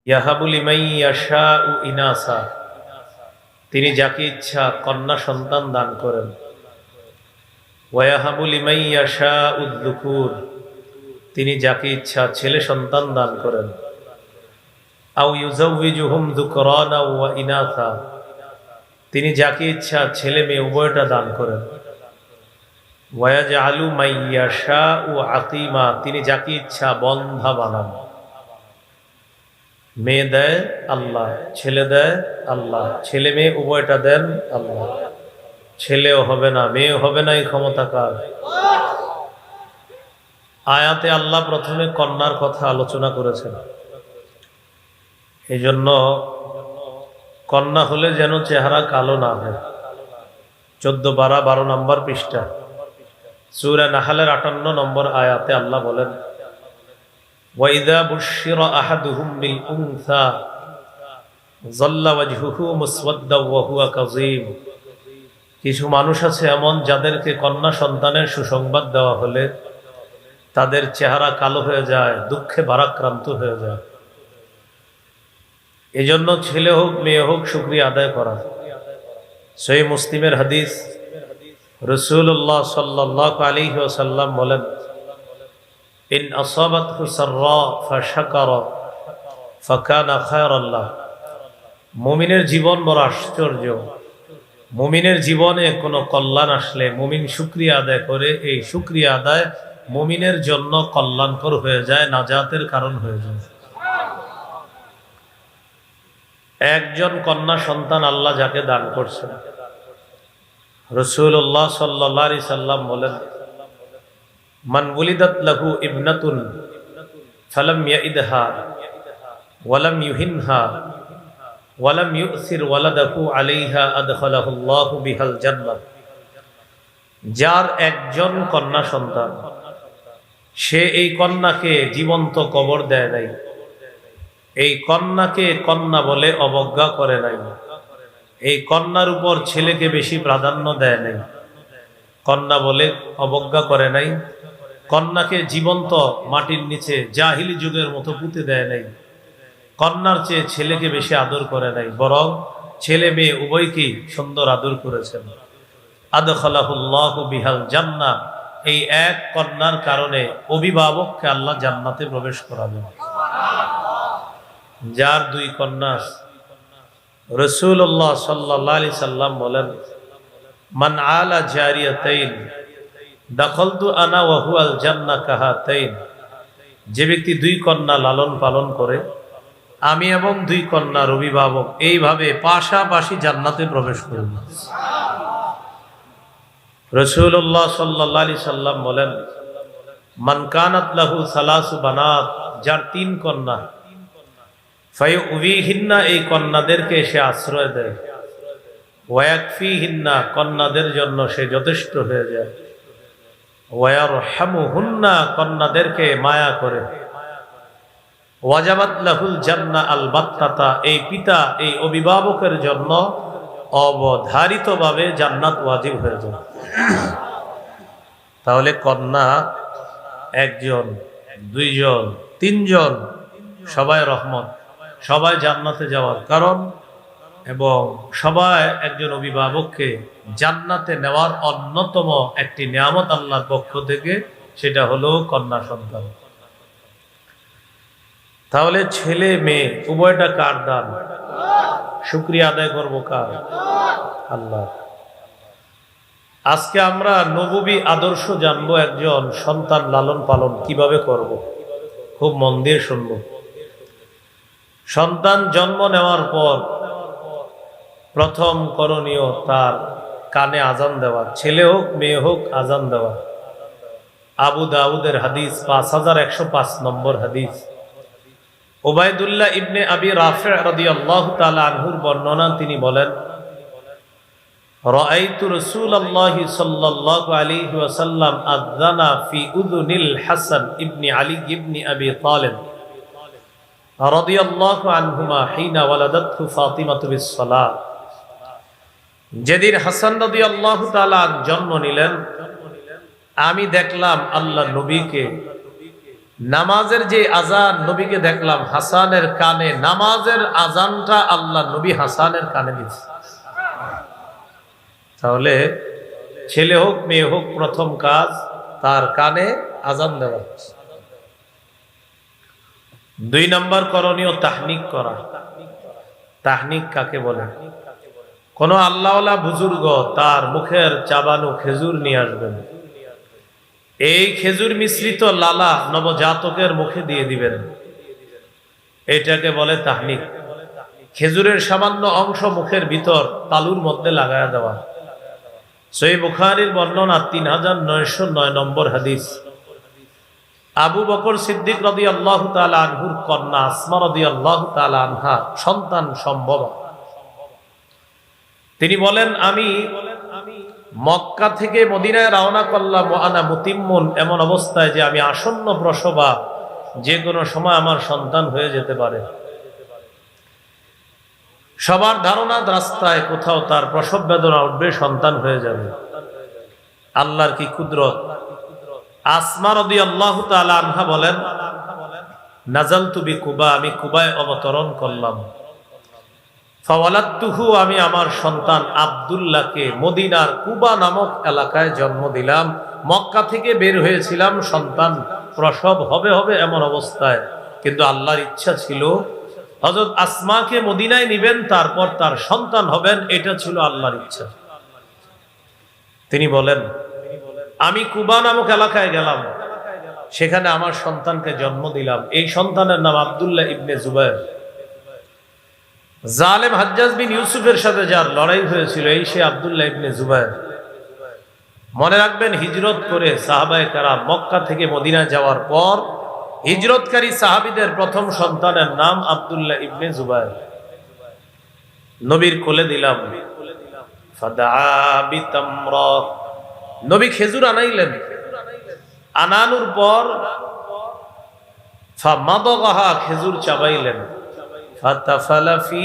ইয়াহাবু লিমান ইয়াশাউ ইনাসা, তিনি যাকে ইচ্ছা কন্যা সন্তান দান করেন। ওয়া ইয়াহাবু লিমান ইয়াশাউ যুকুর, তিনি যাকে ইচ্ছা ছেলে সন্তান দান করেন। আও ইউযাউযিজুহুম যুকরানা ওয়া ইনাসা, তিনি যাকে ইচ্ছা ছেলে মেয়ে উভয়টা দান করেন। ওয়া ইয়াজআলু মান ইয়াশাউ আকীমা, তিনি যাকে ইচ্ছা বন্ধা বানান। মেয়ে দেয় আল্লাহ, ছেলে দেয় আল্লাহ, ছেলে মেয়ে উভয়টা দেন আল্লাহ। ছেলেও হবে না মেয়েও হবে না, এই ক্ষমতা কার? আয়াতে আল্লাহ প্রথমে কন্যার কথা আলোচনা করেছেন। এই জন্য কন্যা হলে যেন চেহারা কালো না হয়। 14-12 নম্বর পৃষ্ঠা সূরা নাহলের 58 নম্বর আয়াতে আল্লাহ বলেন, وَإِذَا بُشِّرَ أَحَدُهُمْ بِالْأُنثَى ظَلَّ وَجْهُهُ مُسْوَدًّا وَهُوَ كَظِيمٌ, কিছু মানুষ আছে এমন যাদেরকে কন্যা সন্তানের সুসংবাদ দেওয়া হলে তাদের চেহারা কালো হয়ে যায়, দুঃখে ভারাক্রান্ত হয়ে যায়। এজন্য ছেলে হোক মেয়ে হোক শুকরিয়া আদায় করা। সহিহ মুসলিমের হাদিস, রাসূলুল্লাহ সাল্লাল্লাহু আলাইহি ওয়াসাল্লাম বলেন, ইন আসাবাতহু সাররা ফাশাকারা ফাকানা খায়রান লাহ। মুমিনের জীবন বড় আশ্চর্য। মুমিনের জীবনে কোনো কল্যাণ আসলে মুমিন শুকরিয়া আদায় করে, এই শুকরিয়া আদায় মুমিনের জন্য কল্যাণকর হয়ে যায়, নাজাতের কারণ হয়ে যায়। একজন কন্যা সন্তান আল্লাহ যাকে দান করছেন, রাসূলুল্লাহ সাল্লাল্লাহু আলাইহি সাল্লাম বলেন, মান ওয়ালিদাত লাহু ইবনাতুন ফালাম ইয়াইদহা ওয়ালাম ইউহিনহা ওয়ালাম ইউসির ওয়ালাদাহু আলাইহা আদখালাহুল্লাহু বিহাল জান্নাহ। যার একজন কন্যা সন্তান, সে এই কন্যাকে জীবন্ত কবর দেয় নাই, এই কন্যাকে কন্যা বলে অবজ্ঞা করে নাই, এই কন্যার উপর ছেলেকে বেশি প্রাধান্য দেয় নাই, কন্যা বলে অবজ্ঞা করে নাই, কন্যাকে জীবন্ত মাটির নিচে জাহিলি যুগের মতো পুঁতে দেয় নাই, কন্যার চেয়ে ছেলেকে বেশি আদর করে নাই, বরং ছেলে মেয়ে উভয়কেই সুন্দর আদর করেছেন। আদখালাহুল্লাহু বিহাল জান্নাহ, এই এক কন্যার কারণে অভিভাবককে আল্লাহ জান্নাতে প্রবেশ করাবেন। যার দুই কন্যা, রাসূলুল্লাহ সাল্লাল্লাহু আলাইহি সাল্লাম বলেন, মান আলা জারিয়াতাইন দাখালতু আনা ওয়া হুয়াল জান্নাহ কাহাতাইন, যে ব্যক্তি দুই কন্যা লালন পালন করে, আমি এবং দুই কন্যার অভিভাবক এইভাবে পাশাপাশি জান্নাতে প্রবেশ করব। রাসূলুল্লাহ সাল্লাল্লাহু আলাইহি সাল্লাম বলেন, মান কানাত লাহু সালাসু বানাত, যার তিন কন্যা, ফায়ুবিহিন্না, এই কন্যাদেরকে সে আশ্রয় দেয়, ওয়ায়াকফিহিন্না, কন্যাদের জন্য সে যথেষ্ট হয়ে যায়, ওয়ায়ারহামুহুন্না, কন্যাদেরকে মায়া করে, ওয়াজাবাত লাহুল জান্নাহ আল বাত্তাতা, এই পিতা এই অভিভাবকের জন্য অবধারিতভাবে জান্নাত ওয়াজিব হয়ে যায়। তাহলে কন্যা একজন, দুইজন, তিনজন, সবাই রহমত, সবাই জান্নাতে যাওয়ার কারণ, এবং সবাই একজন অভিভাবককে জান্নাতে নেওয়ার অন্যতম একটি নিয়ামত আল্লাহর পক্ষ থেকে, সেটা হলো কন্যা সন্তান। তাহলে ছেলে মেয়ে উভয়টা কার দান? শুকরিয়া আদায় করবো কার? আল্লাহ। আজকে আমরা নববী আদর্শ জানবো, একজন সন্তান লালন পালন কিভাবে করব। খুব মন দিয়ে শুনব। সন্তান জন্ম নেওয়ার পর প্রথম করণীয় তার কানে আজান দেওয়া, ছেলে হোক মেয়ে হোক আজান দেওয়া। আবু দাউদের হাদিস, 5105 নম্বর হাদিস, উবাইদুল্লাহ ইবনে আবি রাফি রাদিয়াল্লাহু তাআলা আনহুর বর্ণনা, তিনি বলেন, রাআইতু রাসূলুল্লাহি সাল্লাল্লাহু আলাইহি ওয়াসাল্লাম আযানা ফি উযুনিল হাসান ইবনে আলী ইবনে আবি তালিব রাদিয়াল্লাহু আনহুমা হিনা ওয়ালাদাতহু ফাতিমাতু বিস-সালাহ। যেদিন হাসান রাদিয়াল্লাহু তাআলা জন্ম নিলেন, আমি দেখলাম আল্লাহর নবীকে নামাজের যে আজান নবীকে দেখলাম হাসানের কানে, নামাজের আজানটা আল্লাহ নবী হাসানের কানে দিচ্ছে। তাহলে ছেলে হোক মেয়ে হোক, প্রথম কাজ তার কানে আজান দেওয়া। 2 নম্বর করণীয় তাহনিক করা। তাহনিক কাকে বলে? কোন আল্লাহওয়ালা বুজুর্গ তার মুখের চাবানো খেজুর নিয়ে আসবেন, এই খেজুর মিশ্রিত লালা নবজাতকের মুখে দিয়ে দিবেন, এটাকে বলে তাহনিক। খেজুরের সামান্য অংশ মুখের ভিতর তালুর মধ্যে লাগায়া দেওয়া। সহিহ বুখারীর বর্ণনা 3909 নম্বর হাদিস। আবু বকর সিদ্দিক রাদিয়াল্লাহু তাআলা আনহুর কন্যা আসমা রাদিয়াল্লাহু তাআলা আনহা সন্তান সম্ভব। তিনি বলেন, আমি মক্কা থেকে মদিনায় রওনা করলাম আনা মুতিম্মুন, এমন অবস্থায় যে আমি আসন্ন প্রসবা, যে কোনো সময় আমার সন্তান হয়ে যেতে পারে। সবার ধারণা রাস্তায় কোথাও তার প্রসব বেদনা উঠবে, সন্তান হয়ে যাবে। আল্লাহর কি কুদরত! আসমা রাদিয়াল্লাহু তাআলা আনহা বলেন, নাজালতু বিকুবা, আমি কুবায় অবতরণ করলাম। ফাওয়ালাদতুহু, আমি আমার সন্তান আব্দুল্লাহকে মদিনার কুবা নামক এলাকায় জন্ম দিলাম। মক্কা থেকে বের হয়েছিলাম, সন্তান প্রসব হবে হবে এমন অবস্থায়, কিন্তু আল্লাহর ইচ্ছা ছিল হযরত আসমাকে মদিনায় নিবেন, তারপর তার সন্তান হবেন, এটা ছিল আল্লাহর ইচ্ছা। তিনি বলেন, আমি কুবা নামক এলাকায় গেলাম, সেখানে আমার সন্তানকে জন্ম দিলাম। এই সন্তানের নাম আব্দুল্লাহ ইবনে জুবায়ের। জালেম হাজ্জাজ বিন ইউসুফের সাথে যার লড়াই হয়েছিল, এই সে আব্দুল্লাহ ইবনে জুবায়ের। মনে রাখবেন, হিজরত করে সাহাবায়ে কেরাম মক্কা থেকে মদিনায় যাওয়ার পর হিজরতকারী সাহাবীদের প্রথম সন্তানের নাম আব্দুল্লাহ ইবনে জুবায়ের। নবীর কোলে দিলাম। ফাদা বিতামরা, নবী খেজুর আনাইলেন। আনানোর পর ফামাদাগাহা, খেজুর চাবাইলেন। ফাতাফালা ফি,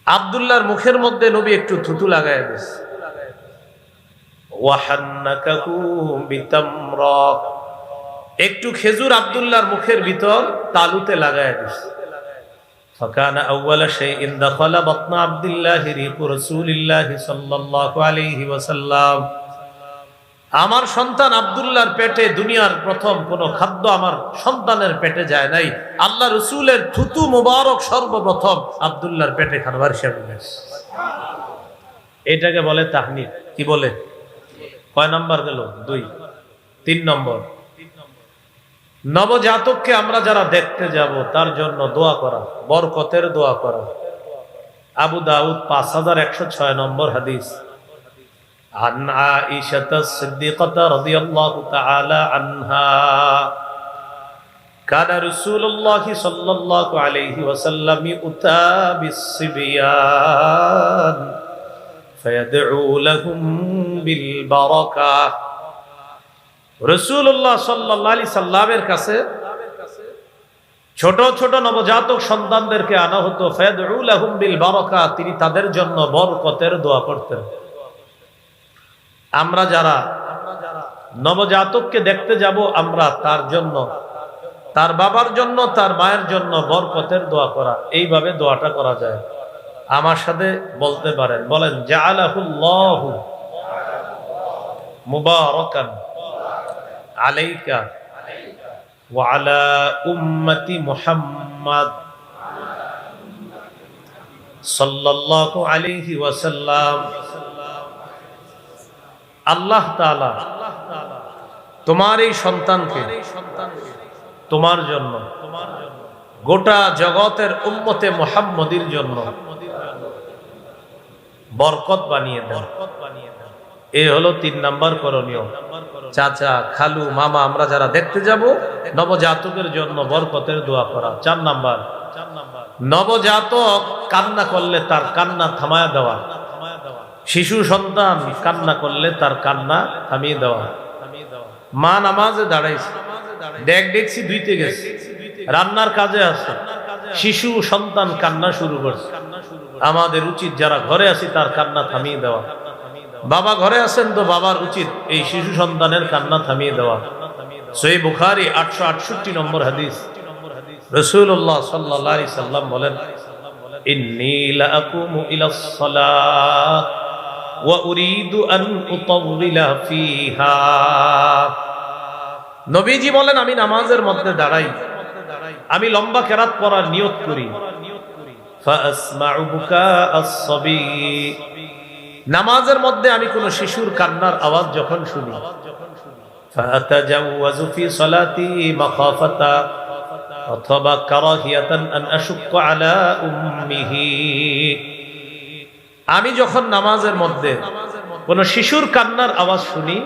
আব্দুল্লাহর মুখের মধ্যে নবী একটু থুতু লাগায় দিয়েছে। ওয়াহান্নাকাহু বিতামরা, একটু খেজুর আব্দুল্লাহর মুখের ভিতর তালুতে লাগায় দিয়েছে। ফাকানা আউয়ালা শাইইন দাখালা বাতনা আব্দুল্লাহি রিকু রাসূলিল্লাহি সাল্লাল্লাহু আলাইহি ওয়াসাল্লাম, আমার সন্তান আব্দুল্লাহর পেটে দুনিয়ার প্রথম কোন খাদ্য আমার সন্তানের পেটে যায় নাই। আল্লাহ রসুলের থুতু মুবারক সর্বপ্রথম আব্দুল্লাহর পেটে খাবার হিসেবে গেছে। এটাকে বলে তাহনিক। কি বলে? কয় নাম্বার গেল? 2। 3 নম্বর, নবজাতককে আমরা যারা দেখতে যাব তার জন্য দোয়া করা, বরকতের দোয়া করা। আবু দাউদ 5106 নম্বর হাদিস। عن عائشة الصديقة رضي الله تعالى عنها كان رسول الله صلى الله عليه وسلم يؤتى بالصبيان فيدعو لهم بالبركة। রাসূলুল্লাহ সাল্লাল্লাহু আলাইহি সাল্লামের কাছে ছোট ছোট নবজাতক সন্তানদেরকে আনা হতো। ফায়াদউ লাহুম বিল বারাকা, তিনি তাদের জন্য বরকতের দোয়া করতেন। আমরা যারা নবজাতককে দেখতে যাব, আমরা তার জন্য, তার বাবার জন্য, তার মায়ের জন্য বরকতের দোয়া করা, এইভাবে দোয়াটা করা যায়। আমার সাথে বলতে পারেন, বলেন, জাআলাহুল্লাহু মুবারাকান আলাইকা ওয়া আলা উম্মতি মুহাম্মাদ সাল্লাল্লাহু আলাইহি ওয়াসাল্লাম। আল্লাহ তাআলা তোমার এই সন্তানকে তোমার জন্য, গোটা জগতের উম্মতে মুহাম্মদীর জন্য বরকত বানিয়ে দেন। এই হলো 3 নাম্বার করণীয়। চাচা, খালু, মামা আমরা যারা দেখতে যাব, নবজাতকের জন্য বরকতের দোয়া করা। 4 নাম্বার, নবজাতক কান্না করলে তার কান্না থামায় দেওয়া। শিশু সন্তান কান্না করলে তার কান্না থামিয়ে দেওয়া। মা নামাজে দাঁড়াইছে, ডেকছি ধুইতে গেছে, রান্নার কাজে আছে, শিশু সন্তান কান্না শুরু করছে, আমাদের উচিত যারা ঘরে আছি তার কান্না থামিয়ে দেওয়া। বাবা ঘরে আছেন তো বাবার উচিত এই শিশু সন্তানের কান্না থামিয়ে দেওয়া। সহিহ বুখারী 868 নম্বর হাদিস, রাসূলুল্লাহ সাল্লাল্লাহু আলাইহি সাল্লাম বলেন, ইন্নী লাআকুমু ইলাস সালাহ ওয়া উরিদু আন উতাওবিলা ফিহা। নবীজি বলেন, আমি নামাজের মধ্যে দাঁড়াই, আমি লম্বা কেরাত পড়ার নিয়ত করি। ফাআসমাউ বুকাআস সাবী, নামাজের মধ্যে আমি কোন শিশুর কান্নার আওয়াজ যখন শুনি, ফাআতাজাওয়াজু ফি সালাতি মাখাফাতা অথবা কারাহিয়াতান আন আশুক্কা আলা উম্মিহি, আমি যখন নামাজের মধ্যে কোন শিশুর কান্নার আওয়াজ শুনি,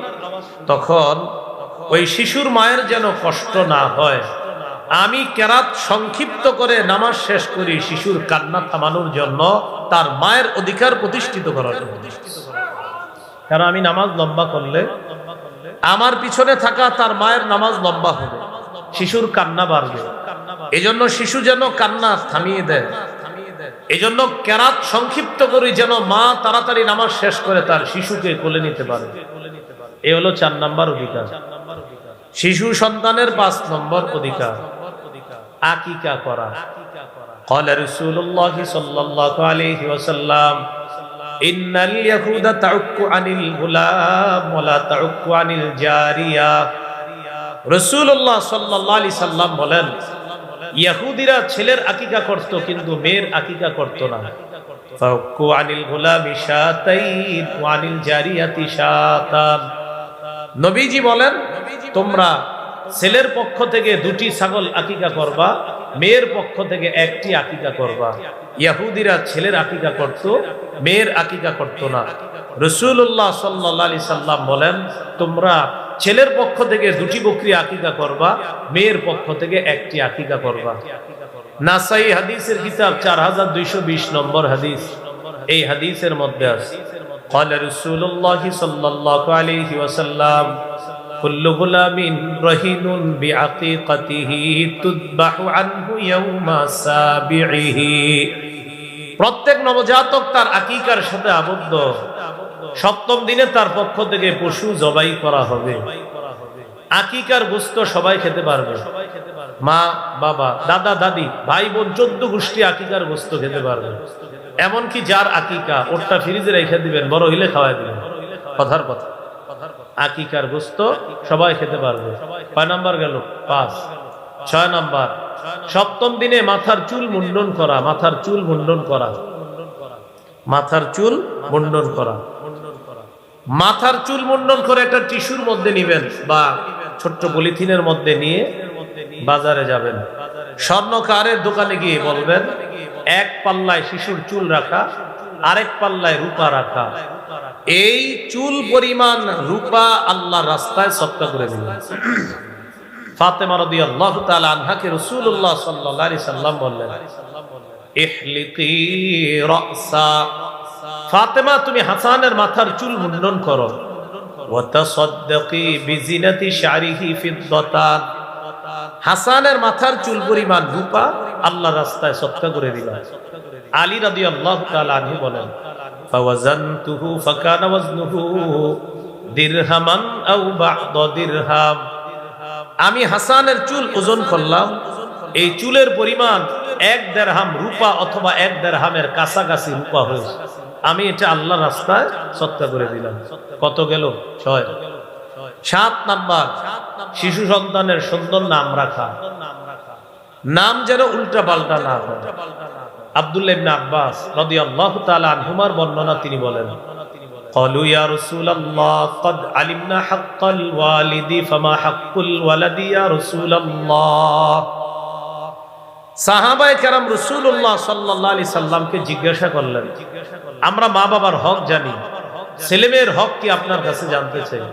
তখন ওই শিশুর মায়ের যেন কষ্ট না হয়, আমি কেরাত সংক্ষিপ্ত করে নামাজ শেষ করি শিশুর কান্না থামানোর জন্য, তার মায়ের অধিকার প্রতিষ্ঠিত করার জন্য। কারণ আমি নামাজ লম্বা করলে আমার পিছনে থাকা তার মায়ের নামাজ লম্বা হবে, শিশুর কান্না বাড়বে। এজন্য শিশু যেন কান্না থামিয়ে দেয়, এজন্য কেরাত সংক্ষিপ্ত করি যেন মা তাড়াতাড়ি নামাজ শেষ করে তার শিশুকে কোলে নিতে পারে। এ হলো 4 নম্বর অধিকার। শিশু সন্তানের 5 নম্বর অধিকার আকিকা করা। قال رسول الله صلى الله عليه وسلم إن اليهود تعك عن الغلام ولا تعك عن الجارية। রাসূলুল্লাহ সাল্লাল্লাহু আলাইহি সাল্লাম বলেন, ইহুদিরা ছেলের আকিকা করত কিন্তু মেয়ের আকিকা করত না। ফাউকু আনিল গুলামি শাতাইন ওয়া আনিল জারিয়াতি শাতান। নবীজি বলেন, তোমরা ছেলের পক্ষ থেকে 2টি ছাগল আকিকা করবা, মেয়ের পক্ষ থেকে 1টি আকিকা করবা। ইহুদিরা ছেলের আকিকা করত, মেয়ের আকিকা করত না। রাসূলুল্লাহ সাল্লাল্লাহু আলাইহি সাল্লাম বলেন, তোমরা ছেলের পক্ষ থেকে 2টি বকরি আকিকা করবা, মেয়ের পক্ষ থেকে 1টি আকিকা করবা। নাসাই হাদিসের কিতাব 4220 নম্বর হাদিস। এই হাদিসের মধ্যে আছে, قال رسول الله صلى الله عليه وسلم كل غلام رهين بعقيقته تذبح عنه يوم سابعه। প্রত্যেক নবজাতক তার আকিকার সাথে আবদ্ধ, 7ম দিনে তার পক্ষ থেকে পশু জবাই করা হবে। আকিকার গোশত সবাই খেতে পারবে, মা বাবা দাদা দাদি ভাই বোন 14 গোষ্ঠী আকিকার গোশত খেতে পারবে। এমনকি যার আকিকা ওটা ফ্রিজে রেখে দিবেন, বড় হইলে খাওয়াই দিবেন। কথার কথা, আকিকার গোশত সবাই খেতে পারবে। 5 নাম্বার গেল 5। 6 নাম্বার, 7ম দিনে মাথার চুল মুন্ডন করা। মাথার চুল মুন্ডন করা, মাথার চুল মুন্ডন করা। মাথার চুল মুন্ডন করে একটা টিস্যুর মধ্যে নিবেন বা ছোট্ট পলিথিনের মধ্যে নিয়ে বাজারে যাবেন, স্বর্ণকারের দোকানে গিয়ে বলবেন, 1 পাল্লায় শিশুর চুল রাখা, আরেক পাল্লায় রূপা রাখা। এই চুল পরিমাণ রূপা আল্লাহর রাস্তায় সদকা করে দিবেন। ফাতেমা রাদিয়াল্লাহু তাআলা আনহাকে রাসূলুল্লাহ সাল্লাল্লাহু আলাইহি সাল্লাম বললেন, ইহলিকি রাসা, ফাতেমা তুমি হাসানের মাথার চুল মুন্ডন করো। ওয়া তাসাদদাকি বিজিনাতি শারিহি ফিদ্দাতান, হাসানের মাথার চুল পরিমাণ রূপা আল্লাহর রাস্তায় সদকা করে দিবা। আলী রাদিয়াল্লাহু তাআলা আনহু বলেন, ফাওয়াজানতুহু ফাকানা ওয়াজনুহু দিরহামান আও বা'দা দিরহাম, আমি হাসানের চুল ওজন করলাম, এই চুলের পরিমাণ 1 দিরহাম রূপা অথবা 1 দিরহামের কাছাকাছি রূপা হয়েছে। আমি এটা আল্লাহর রাস্তায় সদকা করে দিলাম। কত গেল? 6। 7 নাম্বার, শিশু সন্তানের সুন্দর নাম রাখা। নাম যেন উল্টা পাল্টা না হয়। আব্দুল্লাহ ইবনে আব্বাস রাদিয়াল্লাহু তাআলা আনহুমার বর্ণনা, তিনি বলেন, قالوا يا رسول الله قد علمنا حق الوالد فما حق الولد يا رسول الله। সাহাবায়ে কেরাম রাসূলুল্লাহ সাল্লাল্লাহু আলাইহি সাল্লামকে জিজ্ঞাসা করলেন, আমরা মা বাবার হক জানি, ছেলেমেয়ের হক কি আপনার কাছে জানতে চাই।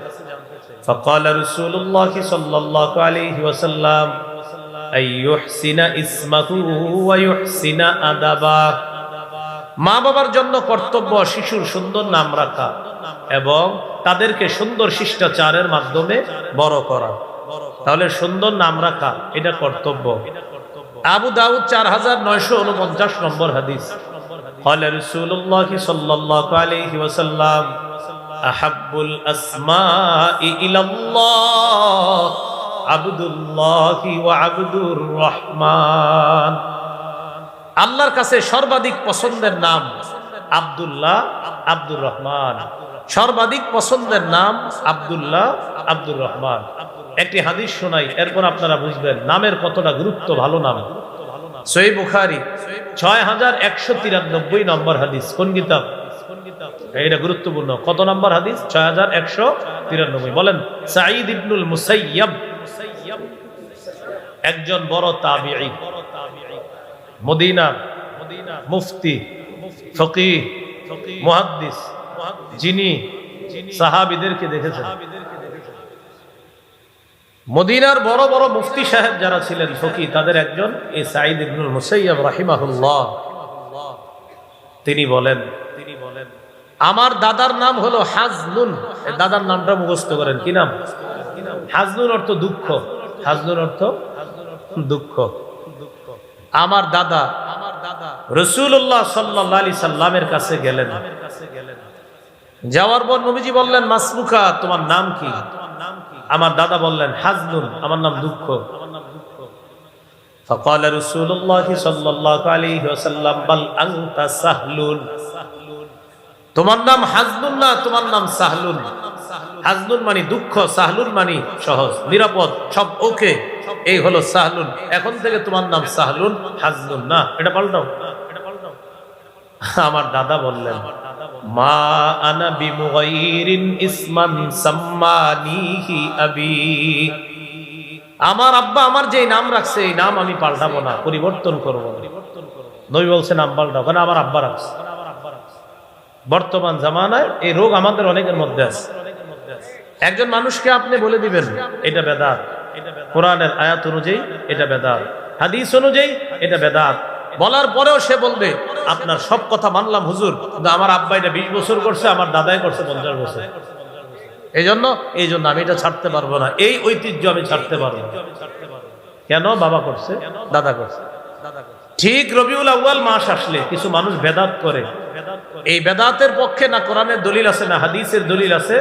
فقال رسول الله صلى الله عليه وسلم أن يحسن اسمه ويحسن أدبه। মা বাবার জন্য কর্তব্য শিশুর সুন্দর নাম রাখা এবং তাদেরকে সুন্দর শিষ্টাচারের মাধ্যমে বড় করা। তাহলে সুন্দর নাম রাখা এটা কর্তব্য। আবু দাউদ 4949 নম্বর হাদিস। قال رسول الله صلى الله عليه وسلم أحب الأسماء إلى الله আবদুল্লাহি ওয়া আবদুর রহমান। আল্লাহর কাছে সর্বাধিক পছন্দের নাম আব্দুল্লাহ, আব্দুর রহমান। সর্বাধিক পছন্দের নাম আব্দুল্লাহ, আব্দুর রহমান। একটি হাদিস শোনাই, এরপর আপনারা বুঝবেন নামের কতটা গুরুত্ব। ভালো নাম। সহিহ বুখারী 6193 নম্বর হাদিস। কোন কিতাব? এটা গুরুত্বপূর্ণ। কত নম্বর হাদিস? 6193। বলেন, সাঈদ ইবনুল মুসাইয়্যিব একজন বড় তাবিঈ, মদিনার মুফতি, ফকিহ, মুহাদ্দিস, যিনি সাহাবীদেরকে দেখেছেন। মদিনার বড় বড় মুফতি সাহেব যারা ছিলেন, ফকিহ, তাদের একজন এই সাঈদ ইবনুল মুসাইয়্যিব রাহিমাহুল্লাহ। তিনি বলেন, আমার দাদার নাম হলো হাজনুন। দাদার নামটা মুখস্থ করেন। কি নাম? হাজনুন অর্থ দুঃখ। হাজনুন অর্থ দুঃখ। আমার দাদা রাসূলুল্লাহ সাল্লাল্লাহু আলাইহি সাল্লামের কাছে গেলেন। যাওয়ার পর নবীজি বললেন, মাসলুকা, তোমার নাম কি? আমার দাদা বললেন, হাজনুন, আমার নাম দুঃখ। فقال رسول الله صلى الله عليه وسلم بل انت سهلun। তোমার নাম হাজনুন না, তোমার নাম সাহলুন। হাজনুন মানে দুঃখ, সাহলুন মানে সহজ, নিরাপদ, সব ওকে। এই হলো সাহলুন। এখন থেকে তোমার নাম সাহলুন, হাজনুন না। এটা পাল্টাও। আমার দাদা বললেন, মা আনা বিমুগাইরিন ইসমান সাম্মানিহি আবি। আমার আব্বা আমার যে নাম রাখছে, এই নাম আমি পাল্টাবো না, পরিবর্তন করবো না। নবী বলছে নাম পাল্টাও, কারণ আমার আব্বা রাখছে। বর্তমান জামানায় এই রোগ আমাদের অনেকের মধ্যে আছে। একজন মানুষকে আপনি বলে দিবেন এটা বেদাত, কোরআনের আয়াত অনুযায়ী এটা বেদাত, হাদিস অনুযায়ী এটা বেদাত, বলার পরেও সে বলবে আপনার সব কথা মানলাম হুজুর, কিন্তু আমার আব্বা এটা 20 বছর করছে, আমার দাদাই করছে 50 বছর। এই জন্য আমি এটা ছাড়তে পারবো না, এই ঐতিহ্য আমি ছাড়তে পারবো না। কেন? বাবা করছে, দাদা করছে। ঠিক রবিউল আউয়াল মাস আসলে কিছু মানুষ বেদাত করে। এই বেদাতের পক্ষে না কোরআনের দলিল আছে না হাদিসের দলিল আছে।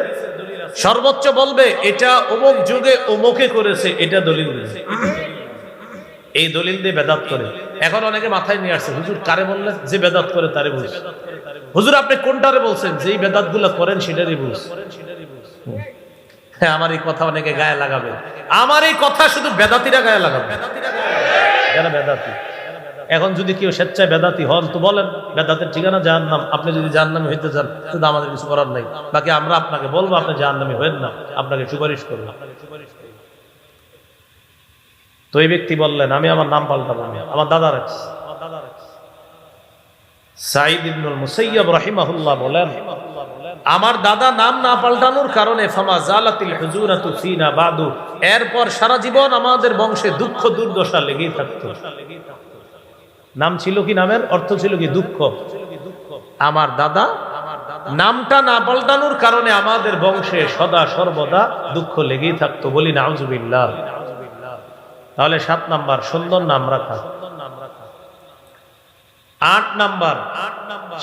সর্বোচ্চ বলবে এটা অমুক যুগে অমুকে করেছে, এটা দলিল দিয়েছে। এই দলিল দিয়ে বেদাত করে। এখন অনেকে মাথায় নিয়ে আসছে, হুজুর কারে বললেন? যে বেদাত করে তারে বুঝ। হুজুর আপনি কোনটারে বলছেন? যেই বেদাত গুলা করেন সেটারই বুঝ। হ্যাঁ, আমার এই কথা অনেকে গায়ে লাগাবে। আমার এই কথা শুধু বেদাতিরা গায়ে লাগাবে, যারা বেদাতি। এখন যদি কেউ স্বেচ্ছায় বেদাতি হন তো বলেন, বেদাতের ঠিকানা জাহান্নাম। আপনি যদি জাহান্নামী হইতে চান শুধু আমাদের কিছু করার নাই। বাকি আমরা আপনাকে বলবো আপনি জাহান্নামী হবেন না, আপনাকে সুপারিশ করবো। তো এই ব্যক্তি বললেন, আমি আমার নাম পাল্টাবো না, আমার দাদা রাখছি। সাঈদ ইবনুল মুসাইয়্যিব রাহিমাহুল্লাহ বলেন, আমার দাদা নাম না পাল্টানোর কারণে ফামা জালাতিল হুজুরাতু ফিনা বাদু, এরপর সারা জীবন আমাদের বংশে দুঃখ দুর্দশা লেগেই থাকতো। নাম ছিল কি? নামের অর্থ ছিল কি? দুঃখ। আমার দাদা নামটা না পাল্টানোর কারণে আমাদের বংশে সদা সর্বদা দুঃখ লেগেই থাকতো। বলি নাউজুবিল্লাহ। তাহলে 7 নাম্বার, সুন্দর নাম রাখা। 8 নাম্বার,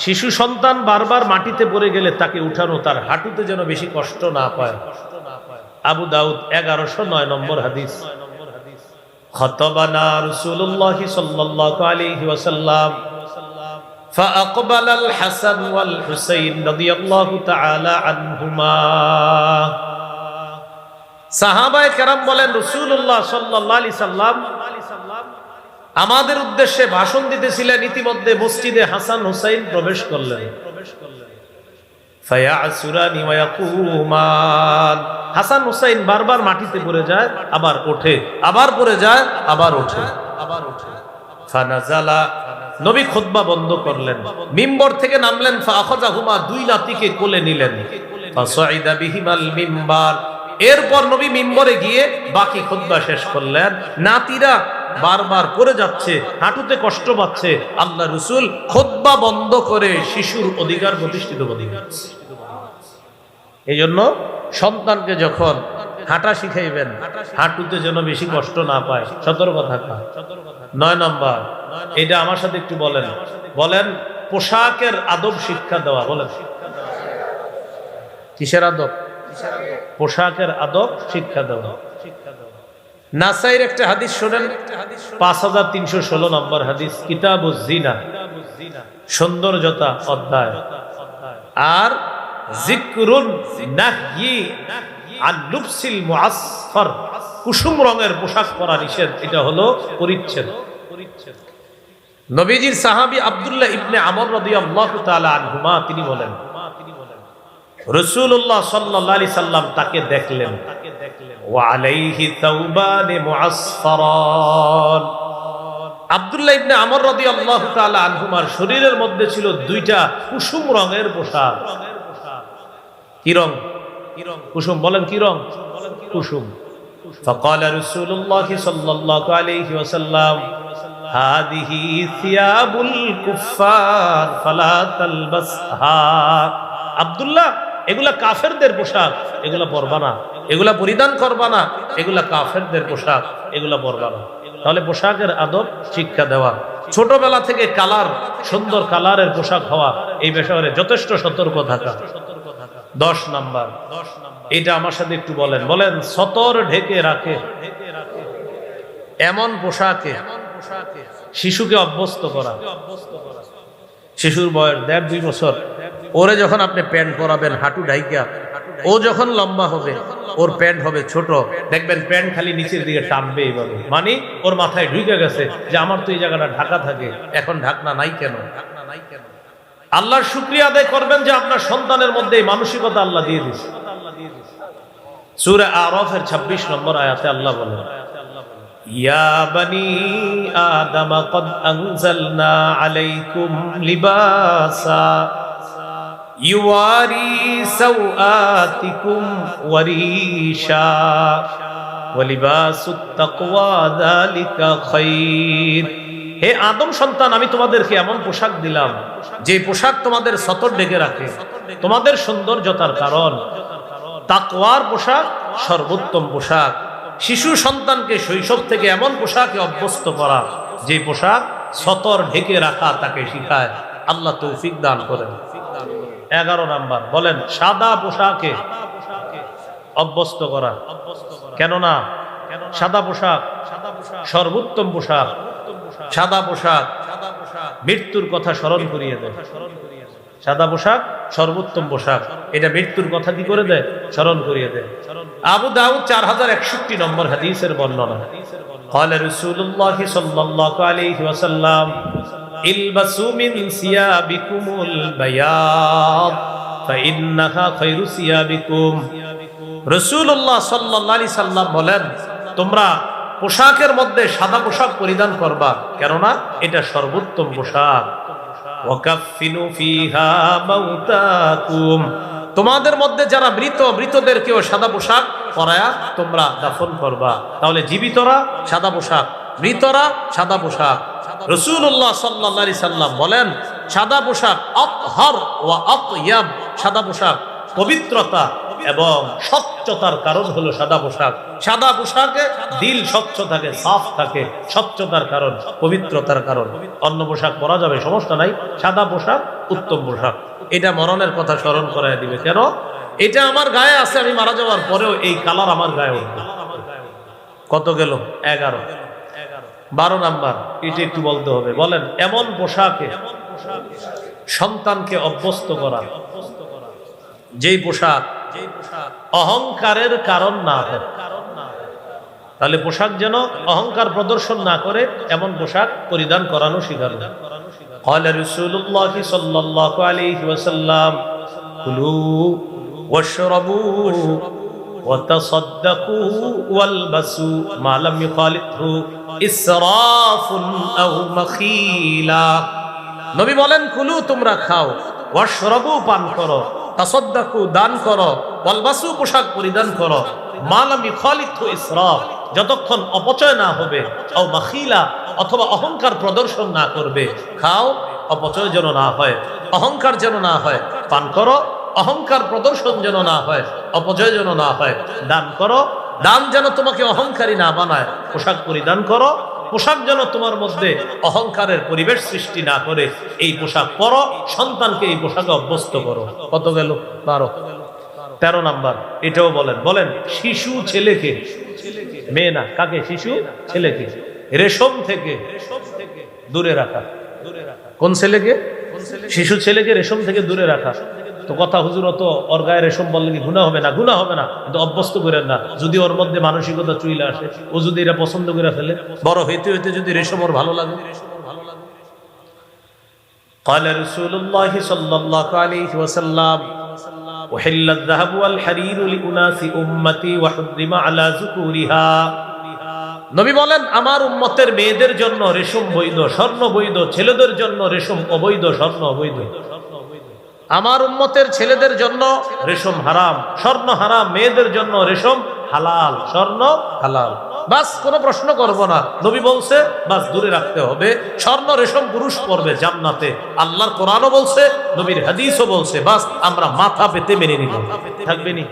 শিশু সন্তান বারবার মাটিতে পড়ে গেলে তাকে উঠানো, তার হাঁটুতে যেন বেশি কষ্ট না পায়। আবু দাউদ 1109 নম্বর হাদিস। খতবানা রাসূলুল্লাহ সাল্লাল্লাহু আলাইহি ওয়াসাল্লাম فأقبل الحسن والحسين رضي الله تعالى عنهما। সাহাবায়ে কেরাম বলেন, রাসূলুল্লাহ সাল্লাল্লাহু আলাইহি সাল্লাম আমাদের উদ্দেশ্যে ভাষণ দিতেছিলেন, ইতিমধ্যে মসজিদে হাসান হুসাইন প্রবেশ করলেন। ফায়াসুরানি ওয়া ইয়াকুমান, হাসান হুসাইন বারবার মাটিতে পড়ে যায়, আবার ওঠে, আবার পড়ে যায়, আবার ওঠে, আবার ওঠে। ফানাজালা, নবী খুতবা বন্ধ করলেন, মিম্বর থেকে নামলেন। ফাআখাযাহুমা, 2 নাতিকে কোলে নিলেন। ফাসাইদা বিহিমাল মিম্বার, এরপর নবী মিম্বরে গিয়ে বাকি খুতবা শেষ করলেন। নাতিরা বারবার পড়ে যাচ্ছে, হাঁটুতে কষ্ট পাচ্ছে, আল্লাহ রাসূল খুতবা বন্ধ করে শিশুর অধিকার প্রতিষ্ঠিত করলেন। এই জন্য সন্তানকে যখন হাঁটা শিখাইবেন, হাঁটুতে যেন বেশি কষ্ট না পায়, সতর্ক থাকা। 9 নম্বর, এটা আমার সাথে একটু বলেন, বলেন পোশাকের আদব শিক্ষা দেওয়া। বলেন কিসের আদব? পোশাকের আদব শিক্ষা দেওয়া। নাসাইর একটা হাদিস শোনেন, 5316 নম্বর হাদিস, কিতাবুজ জিনা, সৌন্দর্যতা অধ্যায়। আর যিকরুন নাহয়ি আন লুবসিল মুআসফার, কুসুম রঙের পোশাক পরা নিষেধ, এটা হলো পরিচ্ছেদ। নবীজির সাহাবী আব্দুল্লাহ ইবনে আমর রাদিয়াল্লাহু তাআলা আনহুমা তিনি বলেন, রাসূলুল্লাহ সাল্লাল্লাহু আলাইহি সাল্লাম তাকে দেখলেন, ওয়া আলাইহি তাওবানে মুআসফারান। আব্দুল্লাহ ইবনে আমর রাদিয়াল্লাহু তাআলা আনহুমার শরীরের মধ্যে ছিল দুইটা কুসুম রঙের পোশাক। কি রং? কুসুম। বলেন কি রং? কুসুম। فقال رسول الله صلى الله عليه وسلم هذه ثياب الكفار فلا تلبسها। আব্দুল্লাহ, এগুলা কাফেরদের পোশাক, এগুলা পরবা না, এগুলা পরিধান করবা না, এগুলা কাফেরদের পোশাক, এগুলা পরবা না। তাহলে পোশাকের আদব শিক্ষা দেওয়া, ছোটবেলা থেকে কালার, সুন্দর কালারের পোশাক হওয়া, এই বিষয়ে যথেষ্ট সতর্ক থাকা। 10 নাম্বার, এটা আমার সাথে একটু বলেন। বলেন, সতর ঢেকে রাখে এমন পোশাকে শিশুকে অভ্যস্ত করা। শিশুর বয়স 1.5-2 বছর, ওরে যখন আপনি প্যান্ট পরাবেন হাঁটু ঢাইকা, ও যখন লম্বা হবে ওর প্যান্ট হবে ছোট, দেখবেন প্যান্ট খালি নিচের দিকে টানবে এইভাবে, মানে ওর মাথায় ঢুকে গেছে যে আমার তো এই জায়গাটা ঢাকা থাকে, এখন ঢাকনা নাই কেন? আল্লাহর শুকরিয়া আদায় করবেন যে আপনার সন্তানের মধ্যে এই মানসিকতা আল্লাহ দিয়ে দিয়েছে। সূরা আরাফের 26 নম্বর আয়াতে আল্লাহ বলেন, ইয়া বানি আদম ক্বাদ আনজালনা আলাইকুম লিবাসা ইউয়ারি সাওআতিকুম ওয়ারিশা ওয়া লিবাসুত তাকওয়া যালিকা খায়র। হে আদম সন্তান, আমি তোমাদেরকে এমন পোশাক দিলাম যে পোশাক তোমাদের সতর ঢেকে রাখে, তোমাদের সৌন্দর্যতার কারণ। তাকওয়ার পোশাক সর্বোত্তম পোশাক। শিশু সন্তানকে শৈশব থেকে এমন পোশাকে অভ্যস্ত করা যে পোশাক সতর ঢেকে রাখা তাকে শিখায়। আল্লাহ তৌফিক দান করেন। 11 নাম্বার, বলেন, সাদা পোশাকে অভ্যস্ত করা। কেন না? সাদা পোশাক সর্বোত্তম পোশাক। সাদা পোশাক মৃত্যুর কথা স্মরণ করিয়ে দেয়। সাদা পোশাক সর্বোত্তম পোশাক, এটা মৃত্যুর কথা কি করে দেয়? স্মরণ করিয়ে দেয়। আবু দাউদ 4061 নম্বর হাদিসের বর্ণনা, قال رسول الله صلى الله عليه وسلم البسوا من ثيابكم البياض فإنها خير ثيابكم। রাসূলুল্লাহ সাল্লাল্লাহু আলাইহি সাল্লাম বলেন, তোমরা পোশাকের মধ্যে সাদা পোশাক পরিধান করবা, কেননা এটা সর্বোত্তম পোশাক। ওয়াকাফিনু ফিহা মাউতাকুম, তোমাদের মধ্যে যারা মৃত, মৃতদেরকেও সাদা পোশাক পরায়া তোমরা দাফন করবা। তাহলে জীবিতরা সাদা পোশাক, মৃতরা সাদা পোশাক। রাসূলুল্লাহ সাল্লাল্লাহু আলাইহি সাল্লাম বলেন, সাদা পোশাক আতহার ওয়া আতয়াব, সাদা পোশাক পবিত্রতা এবং স্বচ্ছতার কারণ হলো সাদা পোশাক। সাদা পোশাকে দিল স্বচ্ছ থাকে, সাফ থাকে, স্বচ্ছতার কারণ, পবিত্রতার কারণ। অন্য পোশাক পরা যাবে, সমস্যা নাই, সাদা পোশাক উত্তম পোশাক। এটা মরণের কথা স্মরণ করায় দিবে। কেন? এটা আমার গায়ে আছে, আমি মারা যাওয়ার পরেও এই কালার আমার গায়ে উঠবে। কত গেল? 11। 12 নাম্বার, এটা একটু বলতে হবে। বলেন, এমন পোশাকে সন্তানকে অভ্যস্ত করা যেই পোশাক অহংকারের কারণ না হয়। তাহলে পোশাক যেন অহংকার প্রদর্শন না করে এমন পোশাক পরিধান করানো শিখানো। قال رسول الله صلى الله عليه وسلم كلوا واشربوا وتصدقوا والبسوا ما لم يخالطه إسراف أو مخيلة। নবী বলেন, কুলু, তোমরা খাও, ওয়াশরাবু, পান করো, তাসাদ্দাকু, দান করো, ওয়ালবাসু, পোশাক পরিধান করো, মা লাম ইখালিতহু ইসরাফ, যতক্ষণ অপচয় না হবে, আও মাখিলা, অথবা অহংকার প্রদর্শন না করবে। খাও, অপচয় যেন না হয়, অহংকার যেন না হয়। পান করো, অহংকার প্রদর্শন যেন না হয়, অপচয় যেন না হয়। দান করো, দান যেন তোমাকে অহংকারী না বানায়। পোশাক পরিধান করো, পোশাক যেন তোমার মধ্যে অহংকারের পরিবেশ সৃষ্টি না করে। এই পোশাক পরো, সন্তানকে এই পোশাকে অভ্যস্ত করো। কত গেল? 12। 13 নাম্বার, এটাও বলেন। বলেন, শিশু ছেলেকে মেয়ে না, কাকে? শিশু, ছেলেকে রেশম থেকে দূরে রাখা। কোন ছেলেকে? শিশু ছেলেকে রেশম থেকে দূরে রাখা। তো কথা হুজুর, তো ওর গায়ে রেশম বললে কি গুনাহ হবে না? গুনাহ হবে না, কিন্তু অভ্যস্ত করেন না। যদি ওর মধ্যে মানসিকতা চলে আসে, ও যদি এটা পছন্দ করে ফেলে, বড় হইতে হইতে যদি রেশম ওর ভালো লাগে। قال رسول الله صلى الله عليه وسلم وحل الذهب والحرير لأناس أمتي وحرم على ذكورها। নবী বলেন, আমার উম্মতের মেয়েদের জন্য রেশম বৈধ, স্বর্ণ বৈধ, ছেলেদের জন্য রেশম অবৈধ, স্বর্ণ অবৈধ। আমার উম্মতের ছেলেদের জন্য রেশম হারাম, স্বর্ণ হারাম, মেয়েদের জন্য রেশম হালাল, স্বর্ণ হালাল। বাস, কোনো প্রশ্ন করব না। নবী বলছে, বাস দূরে রাখতে হবে। স্বর্ণ রেশম পুরুষ পরবে জান্নাতে, আল্লাহর কোরআনও বলছে, নবীর হাদিসও বলছে। বাস আমরা মাথা পেতে মেনে নিব। থাকবে নি?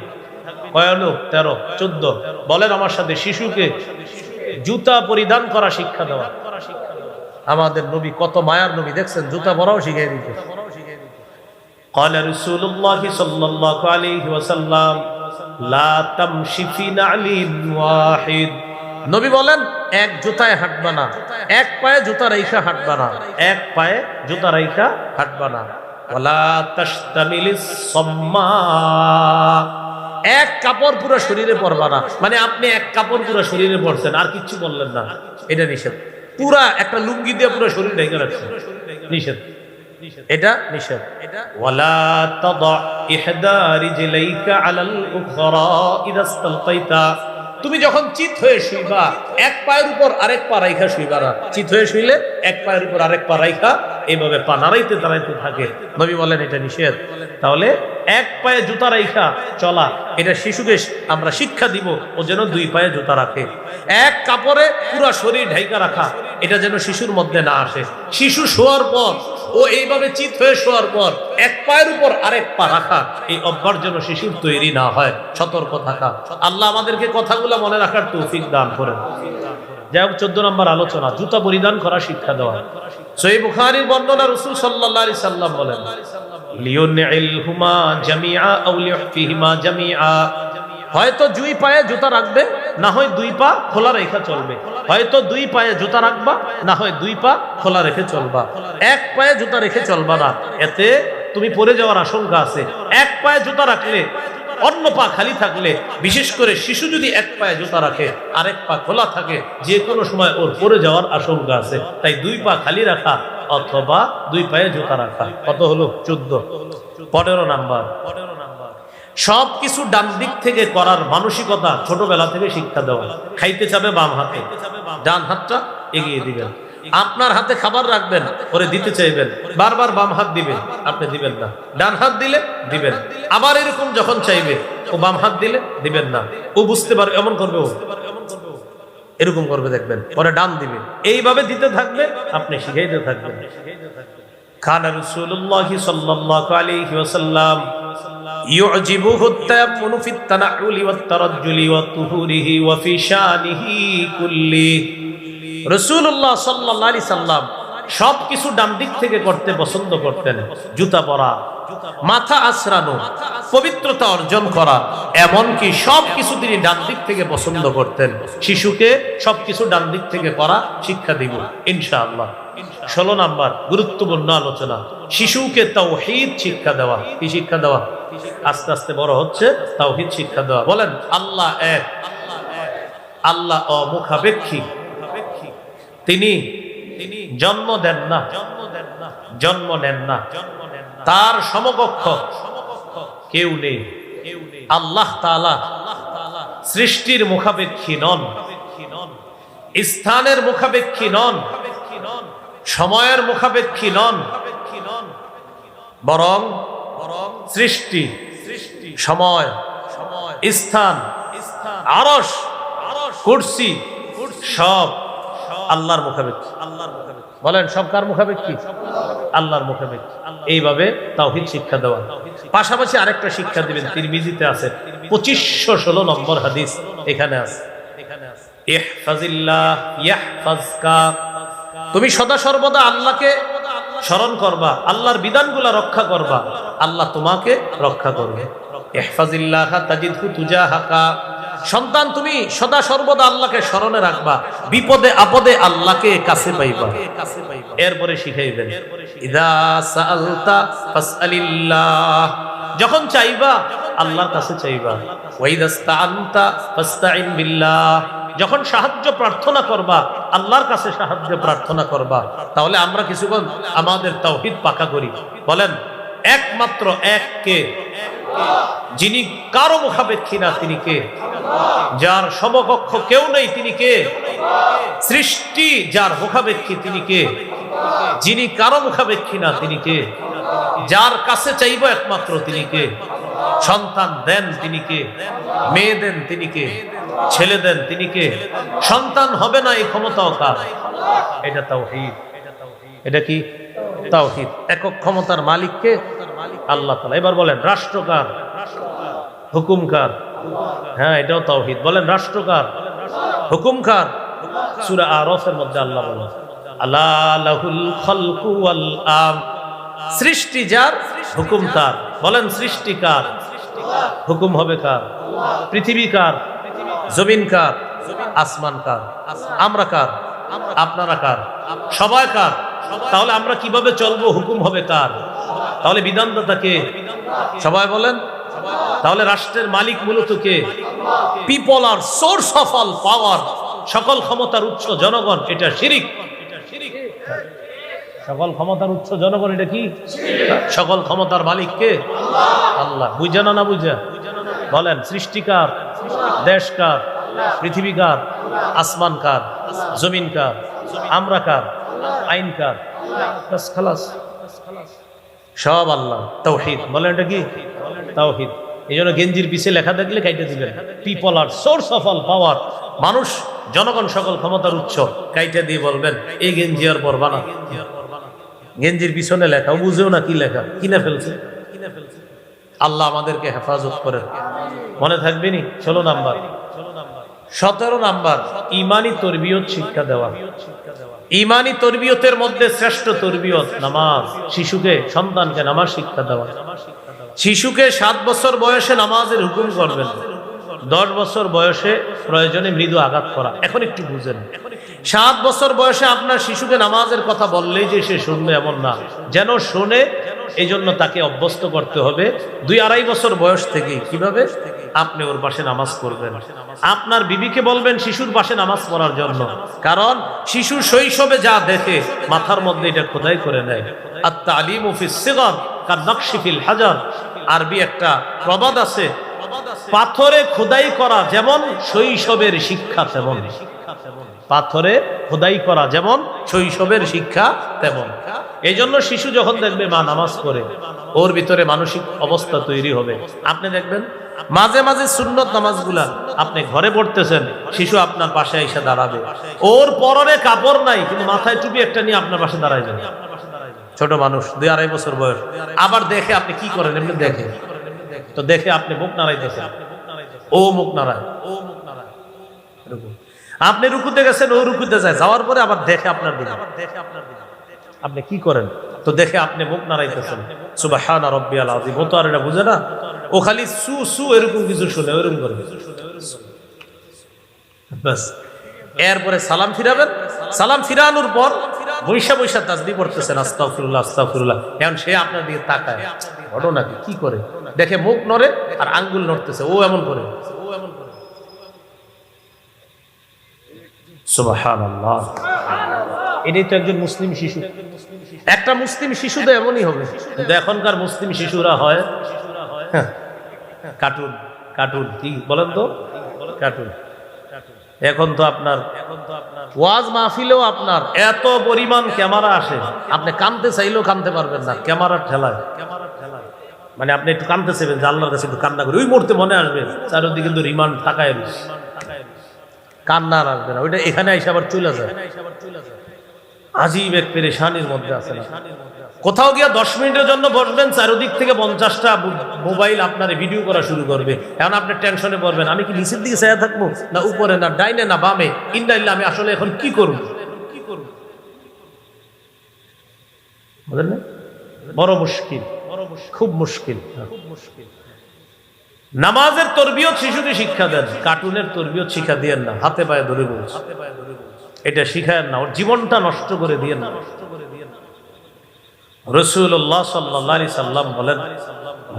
কয় লোক? 13, 14। বলেন আমার সাথে, শিশুকে জুতা পরিধান করা শিক্ষা দেওয়া। আমাদের নবী কত মায়ার নবী, দেখছেন জুতা পরাও শিখিয়ে দিতে। قال رسول الله صلى الله عليه وسلم لا تمشي في نعل واحد। নবী বলেন, এক জুতায় হাঁটবা না, এক পায়ে জুতা রাইখা হাঁটবা না, এক পায়ে জুতা রাইখা হাঁটবা না। ওয়ালা তাশতামিলিস সাম্মা, এক কাপড় পুরো শরীরে পরবা না। মানে আপনি এক কাপড় পুরো শরীরে পরছেন, আর কিচ্ছু বললেন না, এটা নিষেধ। পুরা একটা লুঙ্গি দিয়ে পুরো শরীর ঢেকে রাখছেন, নিষেধ, এটা নিষেধ। ওয়ালা তাদা ইহদা রিজলাইকা আলাল উখরা ইদা ইসতালকাইতা। তুমি যখন চিত হয়ে শুইবা, এক পায়ের উপর আরেক পা রাইখা শুইবা না। চিত হয়ে শুইলে এক পায়ের উপর আরেক পা রাইখা এইভাবে পা নাড়াইতে দাঁড়াইতে থাকে। নবী বলেন এটা নিষেধ। তাহলে এক পায়ে জুতা রাইখা চলা, এটা শিশুকে আমরা শিক্ষা দিব, ও যেন দুই পায়ে জুতা রাখে। এক কাপড়ে পুরা শরীর ঢাইকা রাখা, এটা যেন শিশুর মধ্যে না আসে। শিশু শোয়ার পর, ও এইভাবে চিত হয়ে শোয়ার পর এক পায়ের উপর আরেক পা রাখা, এই অভ্যাস যেন শিশুর তৈরি না হয়। সতর্ক থাকা। আল্লাহ আমাদেরকে কথাগুলো মনে রাখার তৌফিক দান করেন। যাই হোক, 14 নম্বর আলোচনা, জুতা পরিধান করা শিক্ষা দেওয়া। সহিহ বুখারীর বর্ণনা, রাসূল সাল্লাল্লাহু আলাইহি সাল্লাম বলেন, লিউনইলহুমা জামিআ আও লিউফিহিমা জামিআ। হয়তো দুই পায়ে জুতা রাখবে, না হয় দুই পা খোলা রেখে চলবে। হয়তো দুই পায়ে জুতা রাখবা, না হয় দুই পা খোলা রেখে চলবা। এক পায়ে জুতা রেখে চলবা না, এতে তুমি পড়ে যাওয়ার আশঙ্কা আছে। এক পায়ে জুতা রাখলে, অন্য পা খালি থাকলে, বিশেষ করে শিশু যদি এক পায়ে জুতা রাখে, আরেক পা খোলা থাকে, যে কোনো সময় ওর পড়ে যাওয়ার আশঙ্কা আছে। তাই দুই পা খালি রাখা অথবা দুই পায়ে জুতা রাখা। কত হলো? 14। 15 নাম্বার, সব কিছু ডান দিক থেকে করার মানসিকতা ছোটবেলা থেকে শিক্ষা দেওয়া। খাইতে চাবে বাম হাতে, ডান হাতটা এগিয়ে দিবেন। আপনার হাতে খাবার রাখবেন, ওরে দিতে চাইবেন, বারবার বাম হাত দিবেন, আপনি দিবেন না। ডান হাত দিলে দিবেন, আবার এরকম যখন চাইবে, ও বাম হাত দিলে দিবেন না। ও বুঝতে পারবে, এমন করবে, ও এরকম করবে, দেখবেন পরে ডান দিবে। এইভাবে দিতে থাকবে, আপনি শিখাইতে থাকবেন। কানা রাসূলুল্লাহি সাল্লাল্লাহু আলাইহি ওয়াসাল্লাম يعجبه التيمم في التنعل والترجل والطهوره وفي شانه كله। রাসূলুল্লাহ সাল্লাল্লাহু আলাইহি সাল্লাম সব কিছু ডান দিক থেকে করতে পছন্দ করতেন। জুতা পরা, মাথা আছড়ানো, পবিত্রতা অর্জন করা, এমনকি সব কিছু তিনি ডান দিক থেকে পছন্দ করতেন। শিশুকে সব কিছু ডান দিক থেকে করা শিক্ষা দিব ইনশাআল্লাহ। 16 নাম্বার গুরুত্বপূর্ণ আলোচনা, শিশুকে তাওহীদ শিক্ষা দেওয়া। কি শিক্ষা দেওয়া? আস্তে আস্তে বড় হচ্ছে, তাওহীদ শিক্ষা দেওয়া। বলেন আল্লাহ এক, আল্লাহ অমুখাপেক্ষী, তিনি জন্ম দেন না, জন্ম নেন না, তার সমকক্ষ কেউ নেই। আল্লাহ তাআলা সৃষ্টির মুখাপেক্ষী নন, স্থানের মুখাপেক্ষী নন, সময়ের মুখাপেক্ষী নন, বরং সৃষ্টি, সময়, স্থান, আরশ, কুরসি সব আল্লাহর মুখাপেক্ষী। বলেন সব কার মুখাপেক্ষী? আল্লাহর মুখাপেক্ষী। এইভাবে তাওহীদ শিক্ষা দেওয়া। পাশাপাশি আরেকটা শিক্ষা দিবেন, তিরমিজিতে আছে, 2516 নম্বর হাদিস এখানে আছে, ইহফাজিল্লাহ ইয়াহফাজকা। তুমি সদা সর্বদা আল্লাহকে স্মরণ করবা, আল্লাহর বিধানগুলা রক্ষা করবা, আল্লাহ তোমাকে রক্ষা করবে। ইহফাজিল্লাহ তাজিদহু তুজাহাকা। সন্তান তুমি সদা সর্বদা আল্লাহকে স্মরণে রাখবা, বিপদে আপদে আল্লাহকে কাছে পাইবা। এরপরে শিখাইবেন ইদা সাআলতা ফাসআলিল্লাহ, যখন চাইবা আল্লাহর কাছে চাইবা। ওয়া ইদাস্তাআনতা ফাস্তাইন বিল্লাহ, যখন সাহায্য প্রার্থনা করবা আল্লাহর কাছে সাহায্য প্রার্থনা করবা। তাহলে আমরা কিছুক্ষণ আমাদের তাওহীদ পাকা করি। বলেন একমাত্র এক কে? যিনি কারো মুখাপেক্ষী না, তিনি কে? যার সমকক্ষ কেউ নেই, তিনি কে? সৃষ্টি যার মুখাপেক্ষী, তিনি কে? যিনি কারো মুখাপেক্ষী না, তিনি কে? যার কাছে চাইব একমাত্র তিনি কে? সন্তান দেন তিনি কে? মেয়ে দেন তিনি কে? ছেলে দেন তিনি কে? সন্তান হবে না এই ক্ষমতাও কার? এটা তাওহীদ। এটা কি? তাওহীদ। একক ক্ষমতার মালিক কে? আল্লাহ তাআলা। এবার বলেন রাষ্ট্রকার? হুকুমকার? হ্যাঁ, এটাও তাওহীদ। বলেন রাষ্ট্রকার? হুকুমকার? সূরা আরাফের মধ্যে আল্লাহ বলেন আলা লাহুল খালকু ওয়াল আমর, সৃষ্টি যার, হুকুম তার। বলেন সৃষ্টি কার? হুকুম হবে কার? পৃথিবী কার? জমিন কার? আসমান কার? আমরা কার? আপনারা কার? সবাই কার? তাহলে আমরা কিভাবে চলবো? হুকুম হবে কার? তাহলে বিধানদাতা কে? সবাই বলেন। তাহলে রাষ্ট্রের মালিক মূলত কে? People R source of all power, সকল ক্ষমতার উৎস জনগণ। এটা শিরিক। সকল ক্ষমতার উৎস জনগণ, এটা কি? সকল ক্ষমতার মালিক কে? আল্লাহ। বুঝা না বুঝা? বলেন সৃষ্টিকার? দেশ কার? পৃথিবী কার? আসমান কার? জমিন কার? আমরা কার? আইন কার? বাস খালাস, সব আল্লাহ। তাওহীদ। বলেন এটা কি? তাওহীদ। এই জন্য গেঞ্জির পিছে লেখা দেখলে কাইটে দিবেন people R source of all power, মানুষ জনগণ সকল ক্ষমতার উৎস। কাইটে দিয়ে বলবেন এই গেঞ্জি আর পরবা না। গেঞ্জির পিছনে লেখা, ও বুঝেও না কি লেখা, কিনে ফেলছে। আল্লাহ আমাদেরকে হেফাজত করেন। মনে থাকবে নি? 16 নাম্বার। 17 নাম্বার ইমানি তরবিয়ত শিক্ষা দেওয়া। ইমানি তরবিয়তের মধ্যে শ্রেষ্ঠ তরবিয়ত নামাজ। শিশুকে, সন্তানকে নামাজ শিক্ষা দেওয়া। শিশুকে 7 বছর বয়সে নামাজের হুকুম করবেন, 10 বছর বয়সে প্রয়োজনে মৃদু আঘাত করা। এখন একটু বুঝেন, 7 বছর বয়সে আপনার শিশুকে নামাজের কথা বললেই যে সে শুনবে এমন না, যেন শোনে এই জন্য তাকে অভ্যস্ত করতে হবে 2-2.5 বছর বয়স থেকে। কিভাবে? আপনি ওর পাশে নামাজ পড়বেন। আপনার বিবিকে বলবেন শিশুর পাশে নামাজ পড়ার জন্য, কারণ শিশু শৈশবে যা দেখে মাথার মধ্যে এটা খোদাই করে নেয়। আত-তালিমু ফিস সিগর কান-নাকশি ফিল হাজার। আরবি একটা প্রবাদ আছে, পাথরে খোদাই করা যেমন শৈশবের শিক্ষা তেমন। পাথরে খোদাই করা যেমন শৈশবের শিক্ষা তেমন। এই জন্য শিশু যখন দেখবে মা নামাজ পড়ে, ওর ভিতরে মানসিক অবস্থা তৈরি হবে। আপনি দেখবেন মাঝে মাঝে সুন্নত নামাজগুলা আপনি ঘরে পড়তেছেন, শিশু আপনার পাশে এসে দাঁড়াবে। ওর পরনে কাপড় নাই কিন্তু মাথায় টুপি একটা নিয়ে আপনার পাশে দাঁড়ায় যাবে। ছোট মানুষ, 2-2.5 বছর বয়স। আবার দেখে আপনি কি করেন? এমনি দেখে তো, দেখে আপনি মুখ নাড়াইতেছেন, ও মুখ নাড়ায়। আপনি রুকুতে গেছেন, ও রুকুতে যায়, যাওয়ার পরে আবার দেখে আপনার দিকে। আপনি কি করেন? তো দেখে আপনি মুখ নাড়াইতেছেন সুবহান রাব্বিয়াল আযীম। ও তো আর এটা বুঝে না, ও খালি সু সু এরকম কিছু শুনে, ওরকম করে বাস। এরপরে সালাম ফিরাবেন। সালাম ফিরানোর পর বৈশা বৈশা তাসবিহ পড়তেছেন আস্তাগফিরুল্লাহ আস্তাগফিরুল্লাহ। এখন সে আপনার দিকে তাকায়, ঘটনা কি করে দেখে মুখ নড়ে আর আঙ্গুল নড়তেছে, ও এমন করে। সুবহানাল্লাহ। এটাই তো একজন মুসলিম শিশু। একটা মুসলিম শিশু তো এমনই হবে, কিন্তু এখনকার মুসলিম শিশুরা হয় কার্টুন। কার্টুন কি বলেন তো? কার্টুন। এখন তো আপনার ওয়াজ মাহফিলেও আপনার এত পরিমাণ ক্যামেরা আসে, আপনি কানতে চাইলেও কানতে পারবেন না, ক্যামেরার ঠেলায়। মানে আপনি একটু কানতে চাইবেন যে আল্লাহর কাছে একটু কান্না করি, ওই মুহূর্তে মনে আসবে চারিদিকে কিন্তু রিমান্ড তাকায় রয়েছে, কান্না আর আসবে না। ওইটা এখানে এসে আবার চলে যায়। আজীব এক পেরেশানির মধ্যে আছে না? কোথাও গিয়া 10 মিনিটের জন্য বসবেন, চারিদিক থেকে 50টা মোবাইল আপনার ভিডিও করা শুরু করবে। এখন আপনি টেনশনে পড়বেন, আমি কি নিচের দিকে চাইয়া থাকবো, না উপরে, না ডাইনে, না বামে, ইনডাইলে আমি আসলে এখন কি করব? বুঝলেন? বড় মুশকিল, খুব মুশকিল। নামাজের তরবিয়ত শিশুকে শিক্ষা দেন, কার্টুনের তরবিয়ত শিক্ষা দিয়েন না, হাতে পায়ে ধরে বলছে এটা শিখায়েন না, ওর জীবনটা নষ্ট করে দিয়েন না। রাসূলুল্লাহ সাল্লাল্লাহু আলাইহি সাল্লাম বলেন,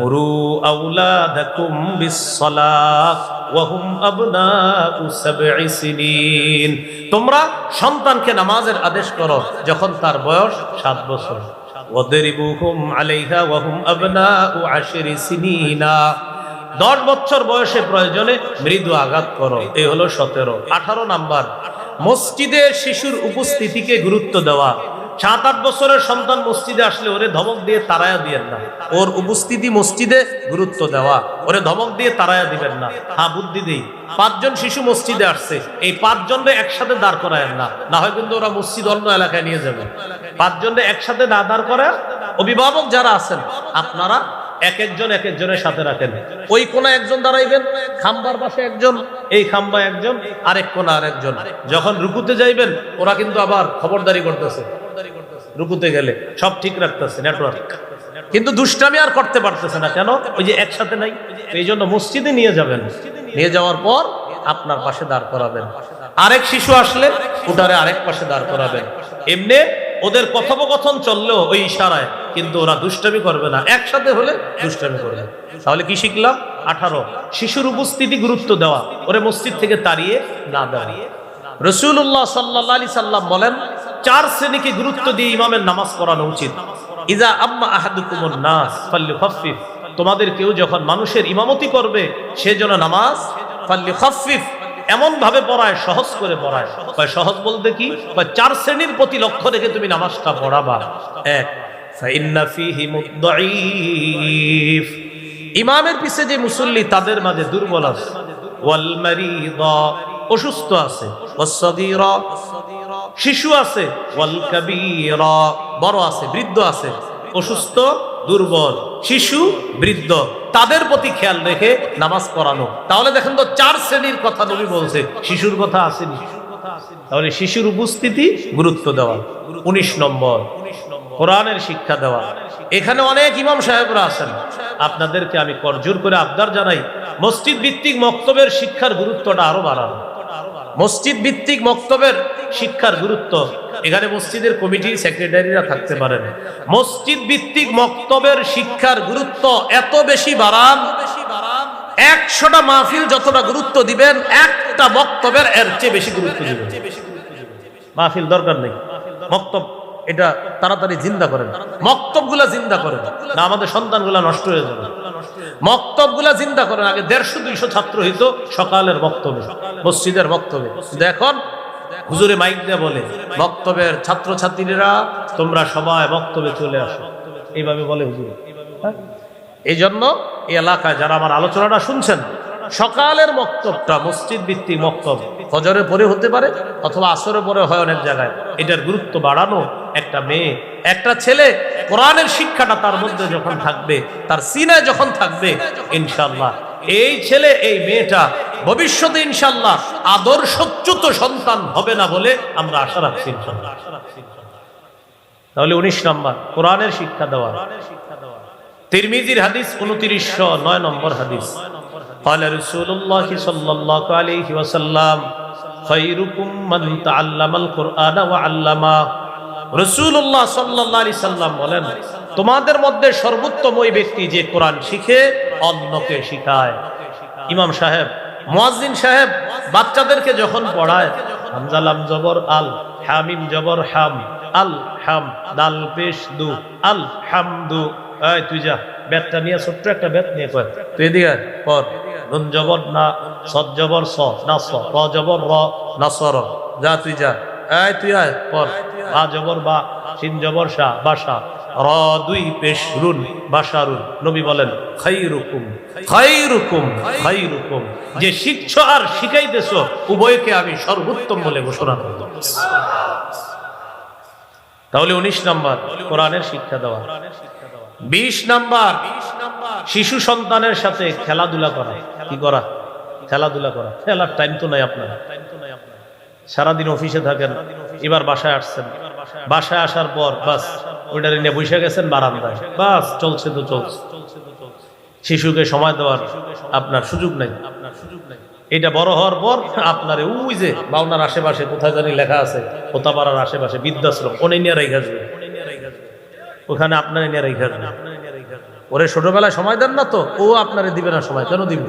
মুরু আওলাদাকুম বিসসালাহ ওয়া হুম আবনাউ সাবঈ সিনিন। তোমরা সন্তানকে নামাজের আদেশ করো যখন তার বয়স 7 বছর। ওয়াদরিবুহুম আলাইহা ওয়া হুম আবনাউ 10 সিনিনা। 10 বছর বয়সে প্রয়োজনে মৃদু আঘাত করো। এই হলো 17। 18 নাম্বার, মসজিদে শিশুর উপস্থিতিকে গুরুত্ব দেওয়া। 7-8 বছরের সন্তান মসজিদে আসলে ওরে ধমক দিয়ে তাড়ায়া দিবেন না, ওর উপস্থিতি মসজিদে গুরুত্ব দেওয়া, ওরে ধমক দিয়ে তাড়ায়া দিবেন না। হ্যাঁ, বুদ্ধি দিই, 5 জন শিশু মসজিদে আসছে, এই 5 জনরে একসাথে দাঁড় করায়েন না, না হয় কিন্তু ওরা মসজিদ অন্য এলাকায় নিয়ে যাবে। 5 জনরে একসাথে না দাঁড় করায়, অভিভাবক যারা আছেন আপনারা এক একজনের সাথে রাখেন। ওই কোনা একজন দাঁড়াইবেন, খাম্বার পাশে একজন, এই খাম্বা একজন, আরেক কোনা আরেকজন। যখন রুকুতে যাইবেন ওরা কিন্তু আবার খবরদারি করতেছে, রুকুতে গেলে সব ঠিক রাখতেছে নেটওয়ার্ক, কিন্তু দুষ্টামি আর করতে পারতেছে না। কেন? ওই যে একসাথে নাই। এই জন্য মসজিদে নিয়ে যাবেন, নিয়ে যাওয়ার পর আপনার পাশে দাঁড় করাবেন। আরেক শিশু আসলে ওটারে আরেক পাশে দাঁড় করাবেন। এমনি ওদের কথোপকথন চললেও ওই ইশারায়, কিন্তু ওরা দুষ্টামি করবে না, একসাথে হলে দুষ্টামি করবে। তাহলে কি শিখলাম? 18, শিশুর উপস্থিতি গুরুত্ব দেওয়া, ওরে মসজিদ থেকে তাড়িয়ে না দেওয়া। রাসূলুল্লাহ সাল্লাল্লাহু আলাইহি সাল্লাম বলেন, 4 শ্রেণীকে গুরুত্ব দিয়ে ইমামের নামাজ পড়ানো উচিত। ইজা আম্মা আহাদুকুমুন নাস ফালইখাফফিফ। তোমাদের কেউ যখন মানুষের ইমামতি করবে সে যেন নামাজ ফালইখাফফিফ এমন ভাবে পড়ায়, সহজ করে পড়ায়। সহজ বলতে কি? 4 শ্রেণীর প্রতি লক্ষ্য রেখে তুমি নামাজটা পড়াবা। 1, ফাইন্না ফীহি মুদ্দাঈফ। ইমামের পিছে যে মুসল্লি তাদের মাঝে দুর্বল আছে, ওয়াল মারিদা অসুস্থ আছে, ওয়াস সাগীরা শিশু আছে, ওয়াল কাবীরা বড় আছে, বৃদ্ধ আছে। অসুস্থ, দুর্বল, শিশু, বৃদ্ধ, তাদের প্রতি খেয়াল রেখে নামাজ পড়ানো। তাহলে দেখেন তো 4 শ্রেণীর কথা নবী বলছে, শিশুর কথা আসেনি। তাহলে শিশুর উপস্থিতি গুরুত্ব দেওয়া। 19 নম্বর, কোরআনের শিক্ষা দেওয়া। এখানে অনেক ইমাম সাহেবরা আছেন, আপনাদেরকে আমি করজোর করে আবদার জানাই, মসজিদ ভিত্তিক মক্তবের শিক্ষার গুরুত্বটা আরো বাড়ানো। মসজিদ ভিত্তিক মক্তবের শিক্ষার গুরুত্ব, এখানে মসজিদের কমিটির সেক্রেটারিরা থাকতে পারেন। মসজিদ ভিত্তিক মক্তবের শিক্ষার গুরুত্ব এত বেশি বাড়ান, 100টা মাহফিল যতটা গুরুত্ব দিবেন, একটা মক্তবের এর চেয়ে বেশি গুরুত্ব দিবেন। মাহফিল দরকার নেই, মক্তব এটা তাড়াতাড়ি জিন্দা করেন, মক্তবগুলা জিন্দা করেন, না আমাদের সন্তানগুলা নষ্ট হয়ে যাবে। মক্তবগুলা জিন্দা করেন। আগে 150-200 ছাত্র হইতো সকালের বক্তব্যে, মসজিদের বক্তব্যে। দেখুন হুজুরে মাইক দিয়ে বলে, বক্তব্যের ছাত্রছাত্রীরা তোমরা সবাই বক্তব্যে চলে আসো, এইভাবে বলে হুজুরে। এই জন্য এই এলাকায় যারা আমার আলোচনাটা শুনছেন, সকালের মক্তবটা মসজিদ ভিত্তিক মক্তব, ফজরের পরে হতে পারে অথবা আসরের পরে হয় অনেক জায়গায়, এটার গুরুত্ব বাড়ানো। একটা মেয়ে, একটা ছেলে কোরআনের শিক্ষাটা তার মধ্যে যখন থাকবে, তার সিনায় যখন থাকবে, ইনশাআল্লাহ এই ছেলে এই মেয়েটা ভবিষ্যতে ইনশাআল্লাহ আদর্শচ্যুত সন্তান হবে না বলে আমরা আশা রাখছি ইনশাআল্লাহ। তাহলে 19 নম্বর, কোরআনের শিক্ষা দেওয়া। তিরমিজির হাদিস 2909 নম্বর হাদিস, قال رسول الله صلى الله عليه وسلم خيركم من تعلم القرآن وعلمه। রাসূলুল্লাহ সাল্লাল্লাহু আলাইহি সাল্লাম বলেন, তোমাদের মধ্যে সর্বোত্তম ওই ব্যক্তি যে কোরআন শিখে অন্যকে শিখায়। ইমাম সাহেব, মুয়াজ্জিন সাহেব বাচ্চাদেরকে যখন পড়ায়, হামজা লাম জবর আল, হামিম জবর হাম, আল হাম, দাল পেশ দু, আল হামদু। এই তুই যা, বেতটা নিয়ে, ছোট্ট একটা বেত নিয়ে কয়, তুই এদিকে পড়। নুন জবর না, সদ জবর স, নাস, র জবর র, নাসর, যা তুই যা। এই তুই আয় পড়। বা জবর বা, শিন জবর শা, বাসা, র দুই পেশ রুন, বাসারুন। নবী বলেন, খাইরুকুম খাইরুকুম খাইরুকুম, যে শিখছো আর শিখাইতেছো উভয়কে আমি সর্বোত্তম বলে ঘোষণা করব। তাহলে 19 নম্বর, কোরআনের শিক্ষা দেওয়া। 20 নম্বর, শিশু সন্তানের সাথে খেলাধুলা করা। কি করা? খেলাধুলা করা। খেলার টাইম তো নাই আপনার, সারাদিন অফিসে থাকেন, এবার বাসায় আসছেন, বাসায় আসার পর বাস ওইটারে নিয়ে বসে গেছেন বারান্দায়, বাস চলছে তো চলছে। শিশুকে সময় দেওয়ার আপনার সুযোগ নাই। এটা বড় হওয়ার পর আপনার ওই যে বাউনার আশেপাশে কোথায় জানি লেখা আছে, কোথাপাড়ার আশেপাশে বৃদ্ধাশ্রম, ওনে নিয়ে রেখে আসবে, ওখানে আপনার নিয়ে রেখে আসবে। ওরে ছোটবেলায় সময় দেন না তো, ও আপনারে দিবে না সময়। কেন দিবে?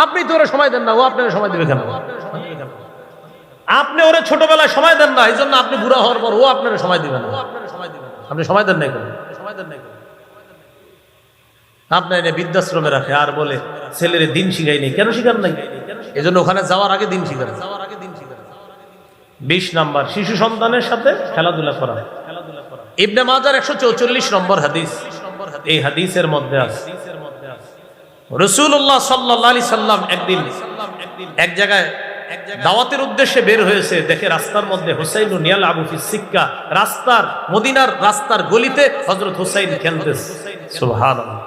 আপনি তো ওরে সময় দেন না, ও আপনার সময় দিবে কেন? আপনি ওরে ছোটবেলায় সময় দেন না, এই জন্য আপনি বুড়া হওয়ার পর ও আপনার সময় দিবে না। আপনি সময় দেন নাই কেন? আপনার এনে বৃদ্ধাশ্রমে রাখে আর বলে ছেলের দিন শিখাই নেই। কেন শিখার নাই? এই জন্য ওখানে যাওয়ার আগে দিন শিখার। 20 নাম্বার, শিশু সন্তানের সাথে খেলাধুলা করা। ইবনে মাজার 144 নম্বর হাদিস। এই হাদিসের মধ্যে আছে রাসূলুল্লাহ সাল্লাল্লাহু আলাইহি সাল্লাম একদিন এক জায়গায় দাওয়াতের উদ্দেশ্যে বের হয়েছে, দেখে রাস্তার মধ্যে হুসাইন ইয়ালআবু ফিস সিক্কা, রাস্তার মদিনার রাস্তার গলিতে হযরত হুসাইন খেলতেছে। সুবহানাল্লাহ।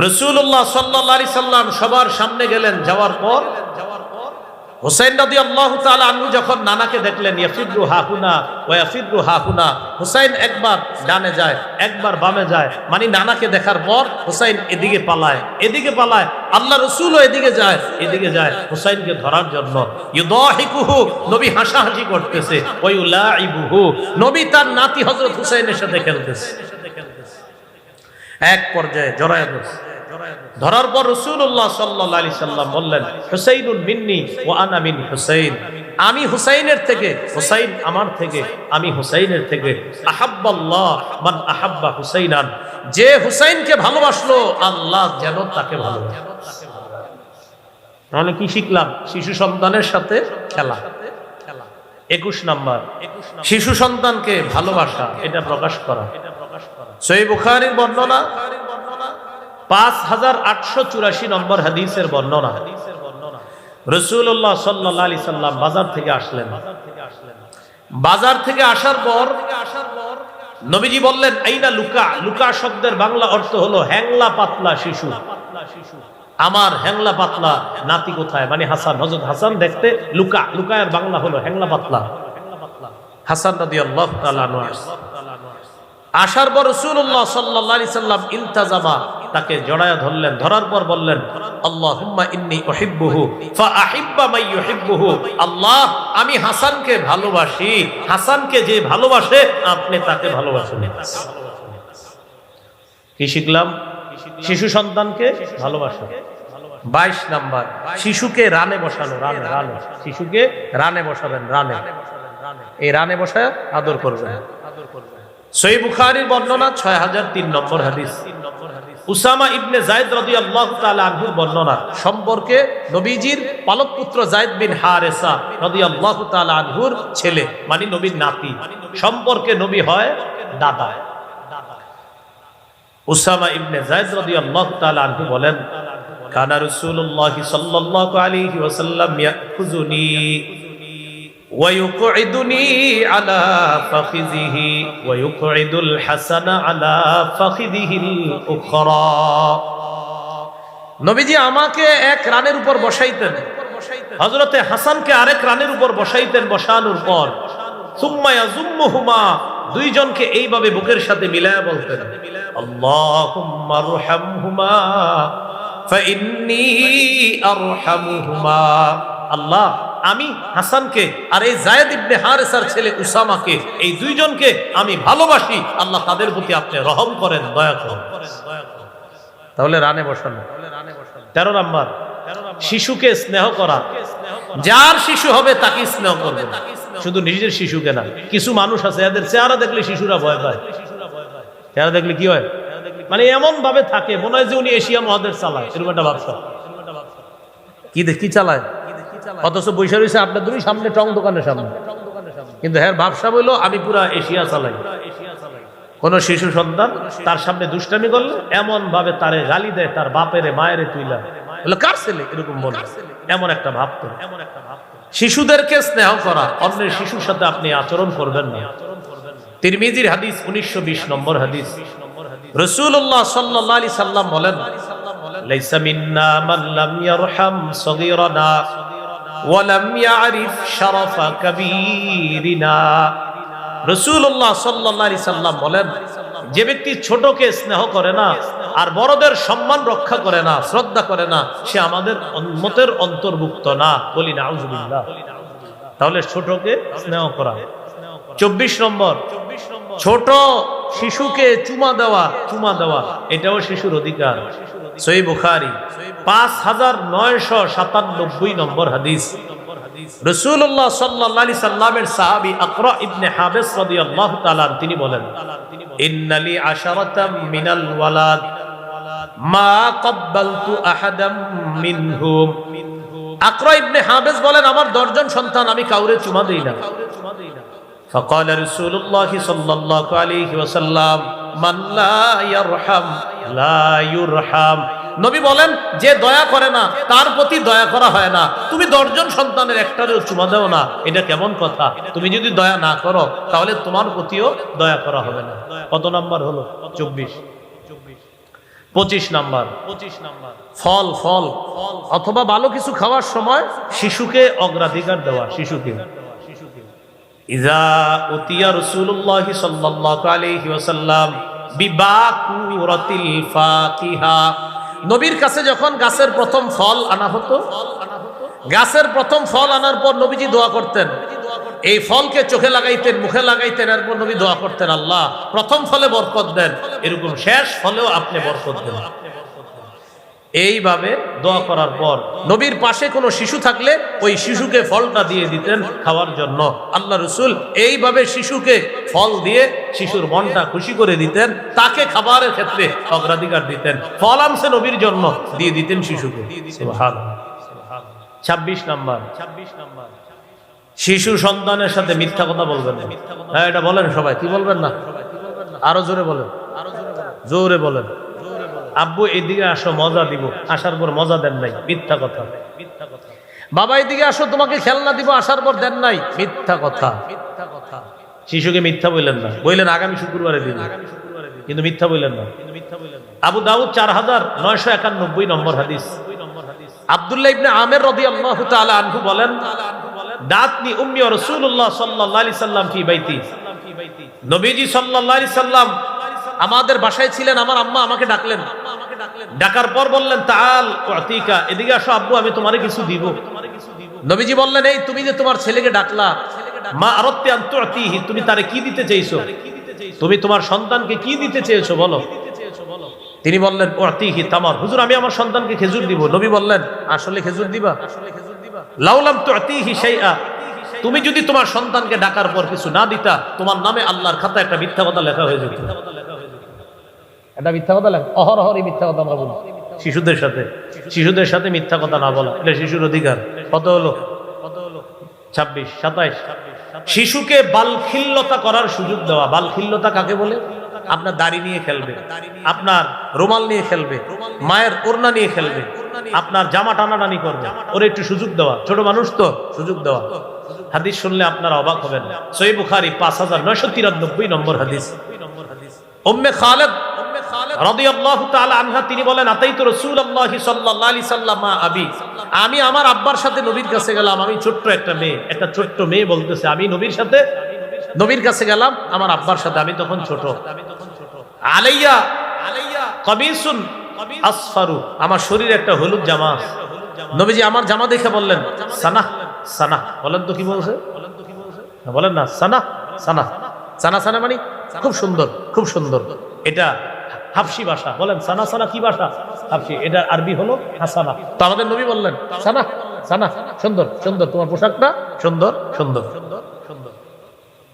রাসূলুল্লাহ সাল্লাল্লাহু আলাইহি সাল্লাম সবার সামনে গেলেন, যাওয়ার পর হুসাইন রাদিয়াল্লাহু তাআলা আনহু যখন নানাকে দেখলেন ইয়াফিদু হাহুনা ওয়া ইয়াফিদু হাহুনা, হুসাইন একবার ডানে যায় একবার বামে যায়, মানে নানাকে দেখার পর হুসাইন এদিকে পালায় এদিকে পালায়, আল্লাহ রাসূলও এদিকে যায় এদিকে যায় হুসাইনকে ধরার জন্য। ইউদাহিকুহু, নবী হাসাহাসি করতেছে, ওয়া ইউলাইবুহু, নবী তার নাতি হযরত হুসাইনের সাথে খেলতেছে। এক পর্যায়ে জড়ায় ধরছে, ধরার পর রাসূলুল্লাহ সাল্লাল্লাহু আলাইহি সাল্লাম বললেন, হুসাইনুন মিন্নি ওয়া আনা মিন হুসাইন, আমি হুসাইনের থেকে, হুসাইন আমার থেকে, আমি হুসাইনের থেকে। আহাব্বাল্লাহ মান আহাব্বা হুসাইনান, যে হুসাইনকে ভালোবাসলো আল্লাহ যেন তাকে ভালোবাসে। তাহলে কি শিখলাম? শিশু সন্তানের সাথে খেলা। 21 নাম্বার, শিশু সন্তানকে ভালোবাসা, এটা প্রকাশ করা। সহিহ বুখারীর বর্ণনা 5884 নম্বর হাদিসের বর্ণনা। রাসূলুল্লাহ সাল্লাল্লাহু আলাইহি সাল্লাম বাজার থেকে আসলেন। বাজার থেকে আসার পর নবীজি বললেন, আইনা লুকা। লুকা শব্দের বাংলা অর্থ হলো হ্যাংলা পাতলা শিশু। আমার হ্যাংলা পাতলা নাতি কোথায়? মানে হাসান, হযরত হাসান দেখতে লুকা। লুকায়ের বাংলা হলো হ্যাংলা পাতলা। হাসান রাদিয়াল্লাহু তাআলা আনহু আসার পর রাসূলুল্লাহ সাল্লাল্লাহু আলাইহি সাল্লাম ইলতাজামা, তাকে জড়ায়া ধরলেন, ধরার পর বললেন, আল্লাহুম্মা ইন্নী উহিব্বুহু ফাআহিব্বা মান ইউহিব্বুহু, আল্লাহ আমি হাসানকে ভালোবাসি, হাসানকে যে ভালোবাসে আপনি তাকে ভালোবাসুন। কি শিখলাম? শিশু সন্তানকে ভালোবাসা। 22 নাম্বার, শিশুকে রানে বসানো। রানে, রানে, শিশুকে রানে বসাবেন। রানে, এই রানে বসায় আদর করবেন। সহিহ বুখারীর বর্ণনা 6003 নম্বর হাদিস। উসামা ইবনে যায়েদ রাদিয়াল্লাহু তাআলা আনহুর বর্ণনা সম্পর্কে, নবীজির পালক পুত্র যায়েদ বিন হারেসা রাদিয়াল্লাহু তাআলা আনহুর ছেলে, মানে নবীর নাতি সম্পর্কে নবী হয় দাদা। উসামা ইবনে যায়েদ রাদিয়াল্লাহু তাআলা আনহু বলেন, কানা রাসূলুল্লাহ সাল্লাল্লাহু আলাইহি ওয়াসাল্লাম ইয়াখুযুনি ويقعدني على فخذه ويقعد الحسن على فخذه الأخرى, নবীজি আমাকে এক রানের উপর বসাইতেন, হযরতে হাসানকে আরেক রানের উপর বসাইতেন। বসানোর পর সুম্মা ইয়াজুম্মুহুমা, দুইজনকে এইভাবে বুকের সাথে মিলায়া বলতেন, আল্লাহুম্মা আরহামহুমা ফাইন্নী আরহামুহুমা, আল্লাহ আমি হাসানকে আর এই যায়েদ ইবনে হারেসার ছেলে উসামাকে, এই দুইজনকে আমি ভালোবাসি, আল্লাহ তাদের প্রতি আপনি রহম করেন, দয়া করেন। তাহলে রানে বসানো। 13 নাম্বার, শিশুকে স্নেহ করা। যার শিশু হবে তাকে স্নেহ করবেন, শুধু নিজের শিশুকে না। কিছু মানুষ আছে এদের চেহারা দেখলে শিশুরা ভয় পায়। চেহারা দেখলে কি হয়? মানে এমন ভাবে থাকে মনে হয় যে উনি এশিয়া মহাদেশ চালায়, এরকম একটা ভাবসা। কি চালায়? অথচ বৈশা রয়েছে আপনার দুই সামনে টং দোকানের সামনে, কিন্তু হ্যাঁ ভাবসা বললো আমি পুরা এশিয়া চালাই। কোন শিশু সন্তান তার সামনে দুষ্টামি করলে এমন ভাবে তারে গালি দেয়, তার বাপেরে মায়েরে তুইলা বলে কার ছেলে, এরকম বলে, এমন একটা ভাব। শিশুদেরকে স্নেহ করা, অন্যের শিশুর সাথে আপনি আচরণ করবেন না। তিরমিজির হাদিস 1920 নম্বর হাদিস। রাসূলুল্লাহ সাল্লাল্লাহু আলাইহি সাল্লাম বলেন, লাইসা মিন্না মান লাম ইয়ারহাম সগীরানা ওয়া লাম ইয়ারিফ শারাফা কাবীরিনা। রাসূলুল্লাহ সাল্লাল্লাহু আলাইহি সাল্লাম বলেন, যে ব্যক্তি ছোটকে স্নেহ করে না আর বড়দের সম্মান রক্ষা করে না, শ্রদ্ধা করে না, সে আমাদের উম্মতের অন্তর্ভুক্ত না। বলি নাউজুবিল্লাহ। তাহলে ছোটকে স্নেহ করা। 24 নম্বর, ছোট শিশুকে চুমা দেওয়া এটাও শিশুর অধিকার। সহিহ বুখারী 5997 নম্বর হাদিস। রাসূলুল্লাহ সাল্লাল্লাহু আলাইহি সাল্লামের সাহাবী আকরা ইবনে হাবিস রাদিয়াল্লাহু তাআলা তিনি বলেন, ইন্নালি আশারাতাম মিনাল ওয়ালাদ মা ক্বাব্বালতু আহাদাম মিনহুম। আকরা ইবনে হাবিস বলেন, আমার 10 জন সন্তান, আমি কাউরে চুমা দেই না। فقال رسول الله صلى الله عليه وسلم من لا يرحم لا يرحم। নবী বলেন, যে দয়া করে না তার প্রতি দয়া করা হয় না। তুমি 10 জন সন্তানের একটারও চুমা দাও না, এটা কেমন কথা? তুমি যদি দয়া না করো তাহলে তোমার প্রতিও দয়া করা হবে না। কত নাম্বার হলো? 24। 25 নাম্বার, ফল অথবা ভালো কিছু খাওয়ার সময় শিশুকে অগ্রাধিকার দেওয়া। শিশুকে ইজা উতিয়া রাসূলুল্লাহ সাল্লাল্লাহু আলাইহি ওয়াসাল্লাম বিবাকুরাতিল ফাকিহা। নবীর কাছে যখন গাছের প্রথম ফল আনা হতো, গাছের প্রথম ফল আনার পর নবীজি দোয়া করতেন। এই ফলকে চোখে লাগাইতেন, মুখে লাগাইতেন, এরপর নবী দোয়া করতেন, আল্লাহ প্রথম ফলে বরকত দেন, এরকম শেষ ফলেও আপনি বরকত দেন। এইভাবে দোয়া করার পর নবীর পাশে কোনো শিশু থাকলে ওই শিশুকে ফলটা দিয়ে দিতেন খাওয়ার জন্য। আল্লাহ রাসূল এইভাবে শিশুকে ফল দিয়ে শিশুর মনটা খুশি করে দিতেন, তাকে খাবারের ক্ষেত্রে অগ্রাধিকার দিতেন। ফল আনছে নবীর জন্য, দিয়ে দিতেন শিশুকে। সুবহানাল্লাহ। 26 নাম্বার, শিশু সন্তানের সাথে মিথ্যা কথা বলবেন না। হ্যাঁ, এটা বলেন সবাই, কি বলবেন না? আরো জোরে বলেন, জোরে বলেন। আব্বু এদিকে আসো, মজা দিব, আসার পর মজা দেন নাই, মিথ্যা কথা। বাবা এদিকে আসো, তোমাকে খেলনা দিব, আসার পর দেন নাই, মিথ্যা কথা। শিশুকে মিথ্যা বললেন না, বললেন আগামী শুক্রবারে দিব, কিন্তু মিথ্যা বললেন না। আবু দাউদ 4991 নম্বর হাদিস। আব্দুল্লাহ ইবনে আমির রাদিয়াল্লাহু তাআলা আনহু বলেন, দাতনি উম্মি ওয়া রাসূলুল্লাহ সাল্লাল্লাহু আলাইহি সাল্লাম ফি বাইতি। নবীজি সাল্লাল্লাহু আলাইহি সাল্লাম আমাদের বাসায় ছিলেন, আমার আম্মা আমাকে ডাকলেন, ডাকার পর বললেন, তাআল উতিকা, এদিকে আসো আব্বু, আমি তোমারে কিছু দিব। নবীজি বললেন, এই তুমি যে তোমার ছেলেকে ডাকলা, মা আরাদতি আন তুতিহি, তুমি তারে কি দিতে চাইছো? তুমি তোমার সন্তানকে কি দিতে চেয়েছো বলো? তিনি বললেন, উতিহি তামার, হুজুর আমি আমার সন্তানকে খেজুর দিব। নবী বললেন, আসলে খেজুর দিবা? লাউলাম তুতিহি শাইআ, তুমি যদি তোমার সন্তানকে ডাকার পর কিছু না দিতা, তোমার নামে আল্লাহর খাতায় একটা মিথ্যা কথা লেখা হয়ে যেত। এটা মিথ্যা কথা লেখা, অহরহরই মিথ্যা কথা আমরা বলি শিশুদের সাথে মিথ্যা কথা না বলা, এটা শিশুর অধিকার। কত হলো? 26, 27। শিশুকে বালখিল্যতা করার সুযোগ দেওয়া। বালখিল্যতা কাকে বলে? আপনার দাড়ি নিয়ে খেলবে, আপনার রুমাল নিয়ে খেলবে, মায়ের ওড়না নিয়ে খেলবে, আপনার জামা টানাটানি করবে, ওর একটু সুযোগ দেওয়া। ছোট মানুষ তো, সুযোগ দেওয়া। হাদিস শুনলে আপনারা অবাক হবেন। সহিহ বুখারী 5993 নম্বর হাদিস। উম্মে খালেদ রাদিয়াল্লাহু তাআলা আনহা তিনি বলেন, আতাইতু রাসূলুল্লাহ সাল্লাল্লাহু আলাইহি সাল্লাম আবি, আমি আমার আব্বার সাথে নবীর কাছে গেলাম। আমি ছোট্ট একটা ছোট্ট মেয়ে বলতেছে, আমি নবীর কাছে গেলাম আমার আব্বার সাথে, আমি তখন ছোট। আলাইয়া কামিসুন আসফারু, আমার শরীরে একটা হলুদ জামা। নবীজি আমার জামা দেখে বললেন, সানাহ সানাহ। বলেন তো কি বলছে? বলেন না, সানাহ সানাহ। সানা সানা মানে খুব সুন্দর, খুব সুন্দর। এটা হাফসি ভাষা। বলেন সানা সানা কি ভাষা? হাফসি। এটা আরবি হলো হাসানা। তো আমাদের নবী বললেন, সানা সানা, সুন্দর সুন্দর, তোমার পোশাকটা সুন্দর সুন্দর।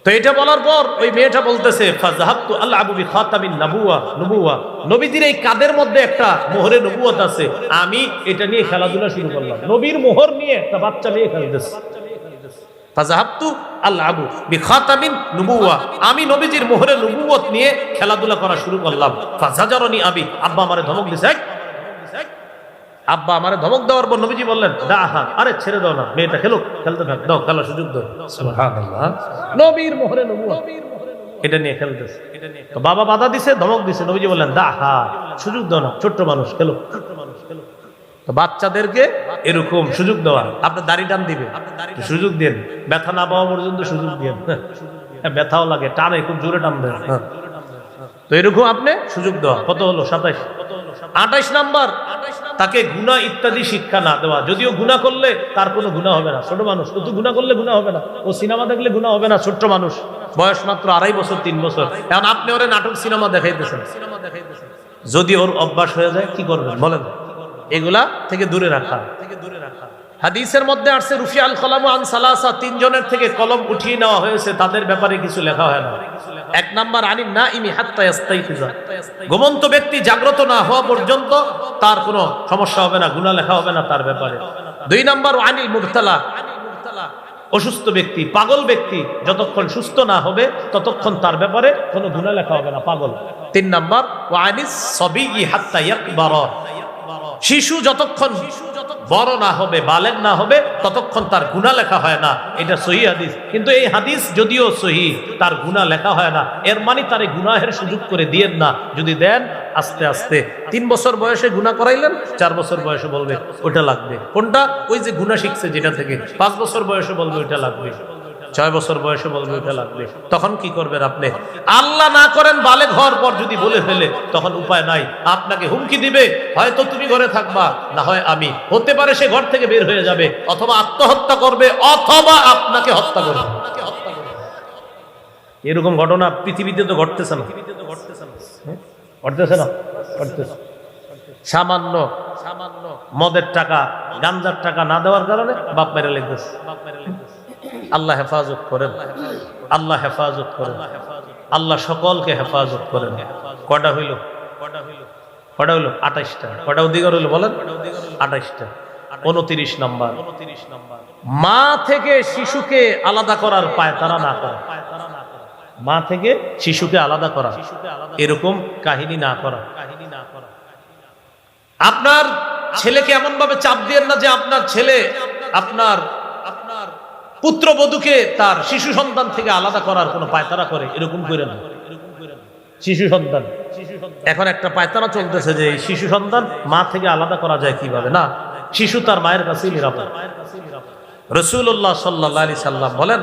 তো এটা বলার পর ওই মেয়েটা বলতেছে, ফাযাহাবতু আলআবু বিখাতামিন নবুওয়া, নবীজির এই কাদের মধ্যে একটা মোহরে নবুয়ত আছে, আমি এটা নিয়ে খেলাধুলা শুরু করলাম। নবীর মোহর নিয়ে একটা বাচ্চা নিয়ে খেলতেছে। ফাযাহাবতু আলআবু বিখাতামিন নবুওয়া, আমি নবীজির মোহরে নবুয়ত নিয়ে খেলাধুলা করা শুরু করলাম। ফাযাজারানি আবি, আব্বা আমারে ধমক দিছে। আব্বা আমারে ধমক দেওয়ার পর নবীজি বললেন, দাহা, আরে ছেড়ে দাও না, মেয়েটা খেলতে থাক, দাও খেলার সুযোগ দাও। সুবহানাল্লাহ। নবীর মোহরে নবুয়ত এটা নিয়ে খেলতেছে। তো বাবা বাধা দিছে, ধমক দিছে। নবীজি বললেন, দাহা, সুযোগ দাও না, ছোট্ট মানুষ, খেলো। তো বাচ্চাদেরকে এরকম সুযোগ দেওয়া। আপনার দাড়ি টান দিবে, সুযোগ দেন, ব্যথা না পাওয়া পর্যন্ত সুযোগ দেন। ব্যথাও লাগে, টানে, খুব জোরে টান দেন। তো এরকম আপনি সুযোগ দেওয়া। কত হলো? 27। 28 নাম্বার, তাকে গুনাহ ইত্যাদি শিক্ষা না দেওয়া। যদিও গুনাহ করলে তার কোনো গুনাহ হবে না, ছোট মানুষ, ও তো গুনাহ করলে গুনাহ হবে না, ও সিনেমা দেখলে গুনাহ হবে না, ছোট্ট মানুষ, বয়স মাত্র 2.5 বছর 3 বছর। এখন আপনি ওরে নাটক সিনেমা দেখাইতেছেন, যদি ওর অভ্যাস হয়ে যায় কি করবেন বলেন? এগুলা থেকে দূরে রাখা। হাদিসের মধ্যে আসছে রুফিআল কলামু আন সালাসা, 3 জনের থেকে কলম উঠিয়ে নেওয়া হয়েছে, তাদের ব্যাপারে কিছু লেখা হয় না। 1 নাম্বার আনিন নাইমি হাত্তা ইস্তাইকিজা, ঘুমন্ত ব্যক্তি জাগ্রত না হওয়া পর্যন্ত তার কোনো সমস্যা হবে না, গুনাহ লেখা হবে না তার ব্যাপারে। 2 নাম্বার আনিল মুবতালা, অসুস্থ ব্যক্তি, পাগল ব্যক্তি যতক্ষণ সুস্থ না হবে ততক্ষণ তার ব্যাপারে কোনো গুনাহ লেখা হবে না, পাগল। 3 নাম্বার ওয়ানিস সাবিয়্যি হাত্তা ইয়াকবারা, শিশু যতক্ষণ বড় না হবে, বালেগ না হবে, ততক্ষণ তার গুনাহ লেখা হয় না। এটা সহিহ হাদিস। কিন্তু এই হাদিস যদিও সহিহ, তার গুনাহ লেখা হয় না, এর মানে তারে গুনাহের সুযোগ করে দিয়েন না। যদি দেন আস্তে আস্তে 3 বছর বয়সে গুনাহ করাইলেন, 4 বছর বয়সে বলবে ওইটা লাগবে। কোনটা? ওই যে গুনাহ শিখছে যেটা থেকে। 5 বছর বয়সে বলবে ওইটা লাগবে, 6 বছর বয়সে বলবে ওইটা লাগবে। তখন কি করবেন আপনি? আল্লাহ না করেন বালেগ হওয়ার পর যদি বলে ফেলে, তখন উপায় নাই, আপনাকে হুমকি দিবে, হয়তো তুমি ঘরে থাকবা, না হয় আমি, হতে পারে সে ঘর থেকে বের হয়ে যাবে, অথবা আত্মহত্যা করবে, অথবা আপনাকে হত্যা করবে। এরকম ঘটনা পৃথিবীতে তো ঘটতেছে না, ঘটতেছে না, ঘটতেছে। সামান্য মদের টাকা, গাঞ্জার টাকা না দেওয়ার কারণে বাপ মেরে লেগেছে। আল্লাহ হেফাজত করেন, আল্লাহ হেফাজত করেন, আল্লাহ সকলকে হেফাজত করেন। কটা হইল? 28টা। কটা অধিকার হইল বলেন? 28টা। 29 নাম্বার, মা থেকে শিশুকে আলাদা করার পায়তারা না করা। মা থেকে শিশুকে আলাদা করা, এরকম কাহিনী না করা। আপনার ছেলেকে এমন ভাবে চাপ দিয়েন না যে আপনার ছেলে আপনার পুত্রবধূকে তার শিশু সন্তান থেকে আলাদা করার কোনো পায়তারা করে, এরকম করে না। শিশু সন্তান, এখন একটা পায়তারা চলতেছে যে শিশু সন্তান মা থেকে আলাদা করা যায় কিভাবে। না, শিশু তার মায়ের কাছেই নিরাপদ। রাসূলুল্লাহ সাল্লাল্লাহু আলাইহি সাল্লাম বলেন,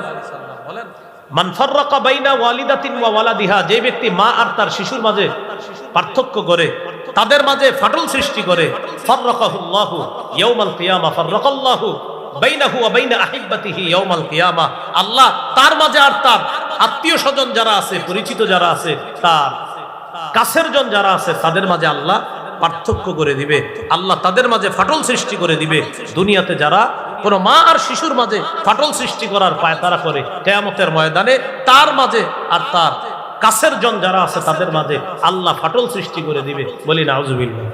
মান ফাররাকা বাইনা ওয়ালিদাতিন ওয়া ওয়ালাদিহা, যে ব্যক্তি মা আর তার শিশুর মাঝে পার্থক্য করে, তাদের মাঝে ফাটল সৃষ্টি করে, ফাররাকাহুল্লাহু ইয়াউমাল কিয়ামা, ফাররাকাল্লাহু বাইনাহু ওয়া বাইনা আহিব্বাতিহি ইয়াউমাল কিয়ামা, আল্লাহ তার মাঝে আর তার আত্মীয় স্বজন যারা আছে, পরিচিত যারা আছে, তার কাছের জন যারা আছে, তাদের মাঝে আল্লাহ পার্থক্য করে দিবে, আল্লাহ তাদের মাঝে ফাটল সৃষ্টি করে দিবে। দুনিয়াতে যারা কোন মা আর শিশুর মাঝে ফাটল সৃষ্টি করার পায়তারা করে, কিয়ামতের ময়দানে তার মাঝে আর তার কাছের জন যারা আছে তাদের মাঝে আল্লাহ ফাটল সৃষ্টি করে দিবে। বলি নাউজুবিল্লাহ।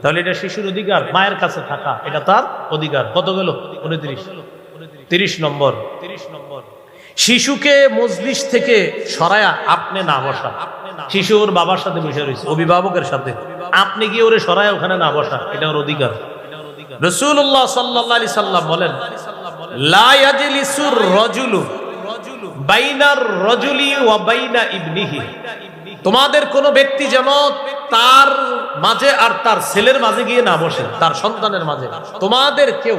তাহলে এটা শিশুর অধিকার, মায়ের কাছে থাকা, এটা তার অধিকার। কত গেল? 29। 30 নম্বর, শিশুকে মজলিস থেকে সরায়া আপনি না বসা। শিশু ওর বাবার সাথে বসে রয়েছে, অভিভাবকের সাথে, আপনি গিয়ে ওরে সরায়া ওখানে না বসা, এটা ওর অধিকার। রাসূলুল্লাহ সাল্লাল্লাহু আলাইহি সাল্লাম বলেন, লা ইয়াজলিসুর রাজুলু বাইনার রাজুলি ওয়া বাইনা ইবনিহি, তোমাদের কোন ব্যক্তি যেন তার মাঝে আর তার ছেলের মাঝে গিয়ে না বসে, তার সন্তানের মাঝে। তোমাদের কেউ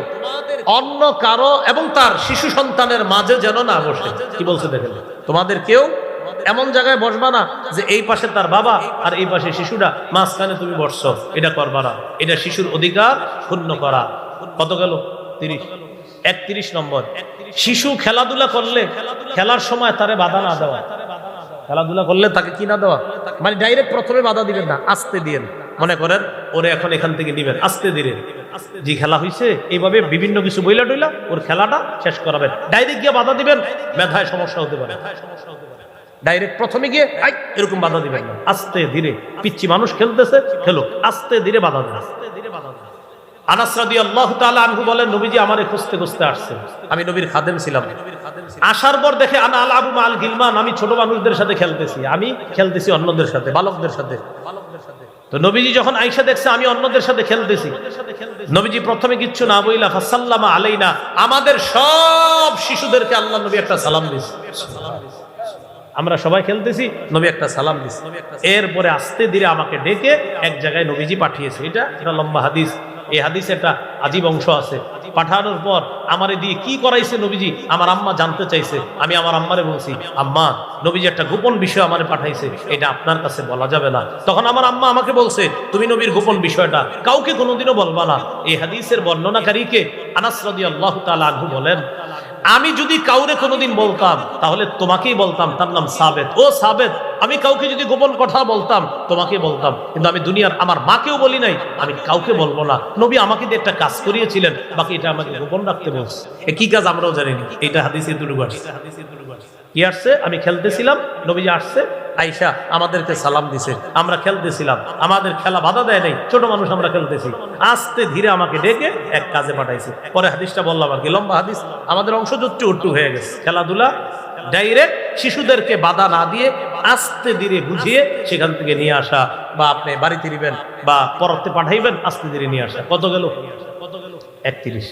অন্য কারো এবং তার শিশু সন্তানের মাঝে যেন না বসে। কি বলছে দেখেন? তোমাদের কেউ এমন জায়গায় বসবা না যে এই পাশে তার বাবা আর এই পাশে শিশুটা, মাঝখানে তুমি বসছো, এটা করবা না। এটা শিশুর অধিকার ক্ষুণ্ণ করা। কত গেল? 30। 31 নম্বর, শিশু খেলাধুলা করলে খেলার সময় তারে বাধা না দেওয়া। খেলাধুলা করলে তাকে কি না দেওয়া, মানে ডাইরেক্ট প্রথমে বাধা দিবেন না, আস্তে দিয়েন। মনে করেন ওরে এখন এখান থেকে নিবেন, আস্তে দিলেন, যে খেলা হয়েছে এইভাবে বিভিন্ন কিছু বইলা টইলা ওর খেলাটা শেষ করাবেন। ডাইরেক্ট গিয়ে বাধা দিবেন, মেধায় সমস্যা হতে পারে। ডাইরেক্ট প্রথমে গিয়ে এরকম বাধা দিবেন না, আস্তে ধীরে। পিচ্ছি মানুষ খেলতেছে, খেলো, আস্তে ধীরে বাধা দেন। আনাস রাদিয়াল্লাহু তাআলা আনহু বলেন, নবীজি আমারে খুঁজতে খুঁজতে আসছে, আমি নবীর খাদেম ছিলাম। আসার পর দেখে আনা আলাবু মাল গিলমান, আমি ছোট মানুষদের সাথে খেলতেছি, আমি খেলতেছি অন্যদের সাথে, বালকদের সাথে। তো নবীজি যখন আয়েশা দেখছে আমি অন্যদের সাথে খেলতেছি, নবীজি প্রথমে কিচ্ছু না বইলা ফাসাল্লামা আলাইনা, আমাদের সব শিশুদেরকে আল্লাহ নবী একটা সালাম দিয়েছে। আমরা সবাই খেলতেছি, নবী একটা সালাম দিয়েছে। এরপরে আস্তে ধীরে আমাকে ডেকে এক জায়গায় নবীজি পাঠিয়েছে। এটা লম্বা হাদিস। এই হাদিসে একটা আজীব অংশ আছে। পাঠানোর পর আমারে দিয়ে কি করাইছে নবীজি, আমার আম্মা জানতে চাইছে। আমি আমার আম্মারে বলছি, আম্মা নবীজি একটা গোপন বিষয় আমারে পাঠাইছে, এটা আপনার কাছে বলা যাবে না। তখন আমার আম্মা আমাকে বলছে, তুমি নবীর গোপন বিষয়টা কাউকে কোনোদিনও বলবা না। এই হাদিসের বর্ণনাকারীকে আনাস রাদিয়াল্লাহু তাআলা আনহু বলেন, আমি যদি কাউরে কোনোদিন বলতাম তাহলে তোমাকেই বলতাম, তার নাম সাবেত। ও সাবেত, আমি কাউকে যদি গোপন কথা বলতাম তোমাকে বলতাম, কিন্তু আমি দুনিয়ার আমার মাকেও বলি নাই, আমি কাউকে বলবো না। নবী আমাকে দিয়ে একটা কাজ করিয়েছিলেন, বাকি এটা আমাকে গোপন রাখতে বলছে। কি কাজ আমরাও জানি না, এটা হাদিসে দুটো আসছে। কি আসছে? আমি খেলতেছিলাম, নবীজি আসছে, আয়েশা আমাদেরকে সালাম দিছে, আমরা খেলতেছিলাম, আমাদের খেলা বাধা দেয় নাই, ছোট মানুষ আমরা খেলতেছি, আস্তে ধীরে আমাকে ডেকে এক কাজে পাঠাইছে। পরে হাদিসটা বললাম আর কি, লম্বা হাদিস, আমাদের অংশ একটু হয়ে গেছে। খেলাধুলা ডাইরেক্ট শিশুদেরকে বাধা না দিয়ে আস্তে ধীরে বুঝিয়ে সেখান থেকে নিয়ে আসা, বা আপনি বাড়িতে নিবেন বা পড়তে পাঠাইবেন, আস্তে ধীরে নিয়ে আসা। কত গেল? 31।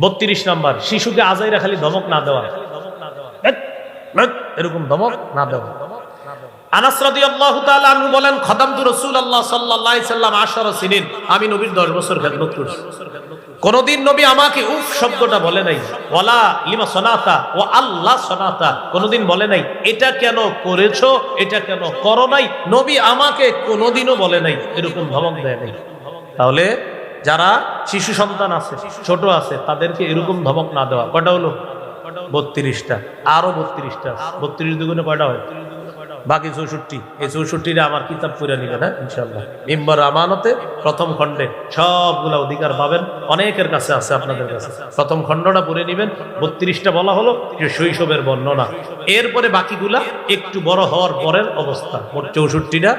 32 নাম্বার, শিশুকে আজাইরা খালি ধমক না দেওয়া, এরকম ধমক না দেওয়া। আনাস রাদিয়াল্লাহু তাআলা আনহু বলেন, খাদামতু রাসূলুল্লাহ সাল্লাল্লাহু আলাইহি সাল্লাম 10 সিনিন, আমি নবীর 10 বছর খেদমত করছি। কোনদিন নবী আমাকে উফ শব্দটা বলে নাই, ওয়ালা লিমা সনাতা ওয়া আল্লাহ সনাতা, কোনদিন বলে নাই এটা কেন করেছো, এটা কেন করো নাই। নবী আমাকে কোনদিনও বলে নাই, এরকম ধমক দেয় নাই। তাহলে যারা শিশু সন্তান আছে, ছোট আছে, তাদেরকে এরকম ধমক না দেওয়া। কয়টা হলো? 32টা। আরো 32টা। 32 দুগুণে কয়টা হয়? বাকি 64। এই 64টা আমার কিতাব পড়ে নিবেন, হ্যাঁ ইনশাআল্লাহ। মিম্বার আমানতে প্রথম খণ্ডে সবগুলা অধিকার পাবেন, অনেকের কাছে আছে, আপনাদের কাছে। প্রথম খণ্ডটা পড়ে নিবেন। 32টা বলা হলো যে শৈশবের বর্ণনা, এরপরে বাকিগুলা একটু বড় হওয়ার পরের অবস্থা। মোট 64টা।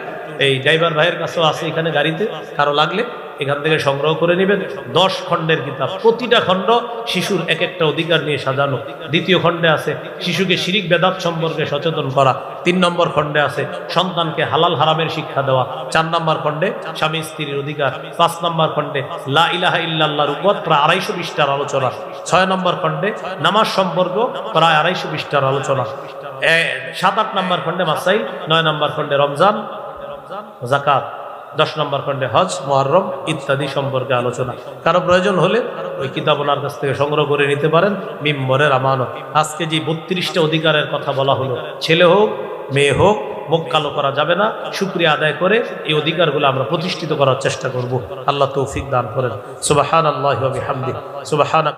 এই ড্রাইভার ভাইয়ের কাছেও আছে এখানে গাড়িতে, কারো লাগলে এখান থেকে সংগ্রহ করে নেবেন। 10 খণ্ডের কিতাব, প্রতিটা খণ্ড শিশুর এক একটা অধিকার নিয়ে সাজানো। দ্বিতীয় খণ্ডে আছে শিশুকে শিরিক বেদাত সম্পর্কে সচেতন করা। 3 নম্বর খণ্ডে আছে সন্তানকে হালাল হারামের শিক্ষা দেওয়া। 4 নম্বর খণ্ডে স্বামী স্ত্রীর অধিকার। 5 নম্বর খণ্ডে লা ইলাহা ইল্লাল্লাহর উপর প্রায় 250 পৃষ্ঠার আলোচনা। 6 নম্বর খণ্ডে নামাজ সম্পর্ক প্রায় 250 পৃষ্ঠার আলোচনা। 7-8 নম্বর খণ্ডে মাসাইল। 9 নম্বর খণ্ডে রমজান, যাকাত। 10 নম্বর খণ্ডে হজ, মুহররম ইত্যাদি সম্পর্কে আলোচনা। কারো প্রয়োজন হলে ওই কিতাব ওনার কাছ থেকে সংগ্রহ করে নিতে পারেন। মিম্বরের আমানত। আজকে যে 32টা অধিকারের কথা বলা হলো, ছেলে হোক মেয়ে হোক, মুখ কালো করা যাবে না। শুকরিয়া আদায় করে এই অধিকারগুলো আমরা প্রতিষ্ঠিত করার চেষ্টা করব। আল্লাহ তৌফিক দান করেন। সুবহানাল্লাহি ওয়া বিহামদিহি, সুবহানাক।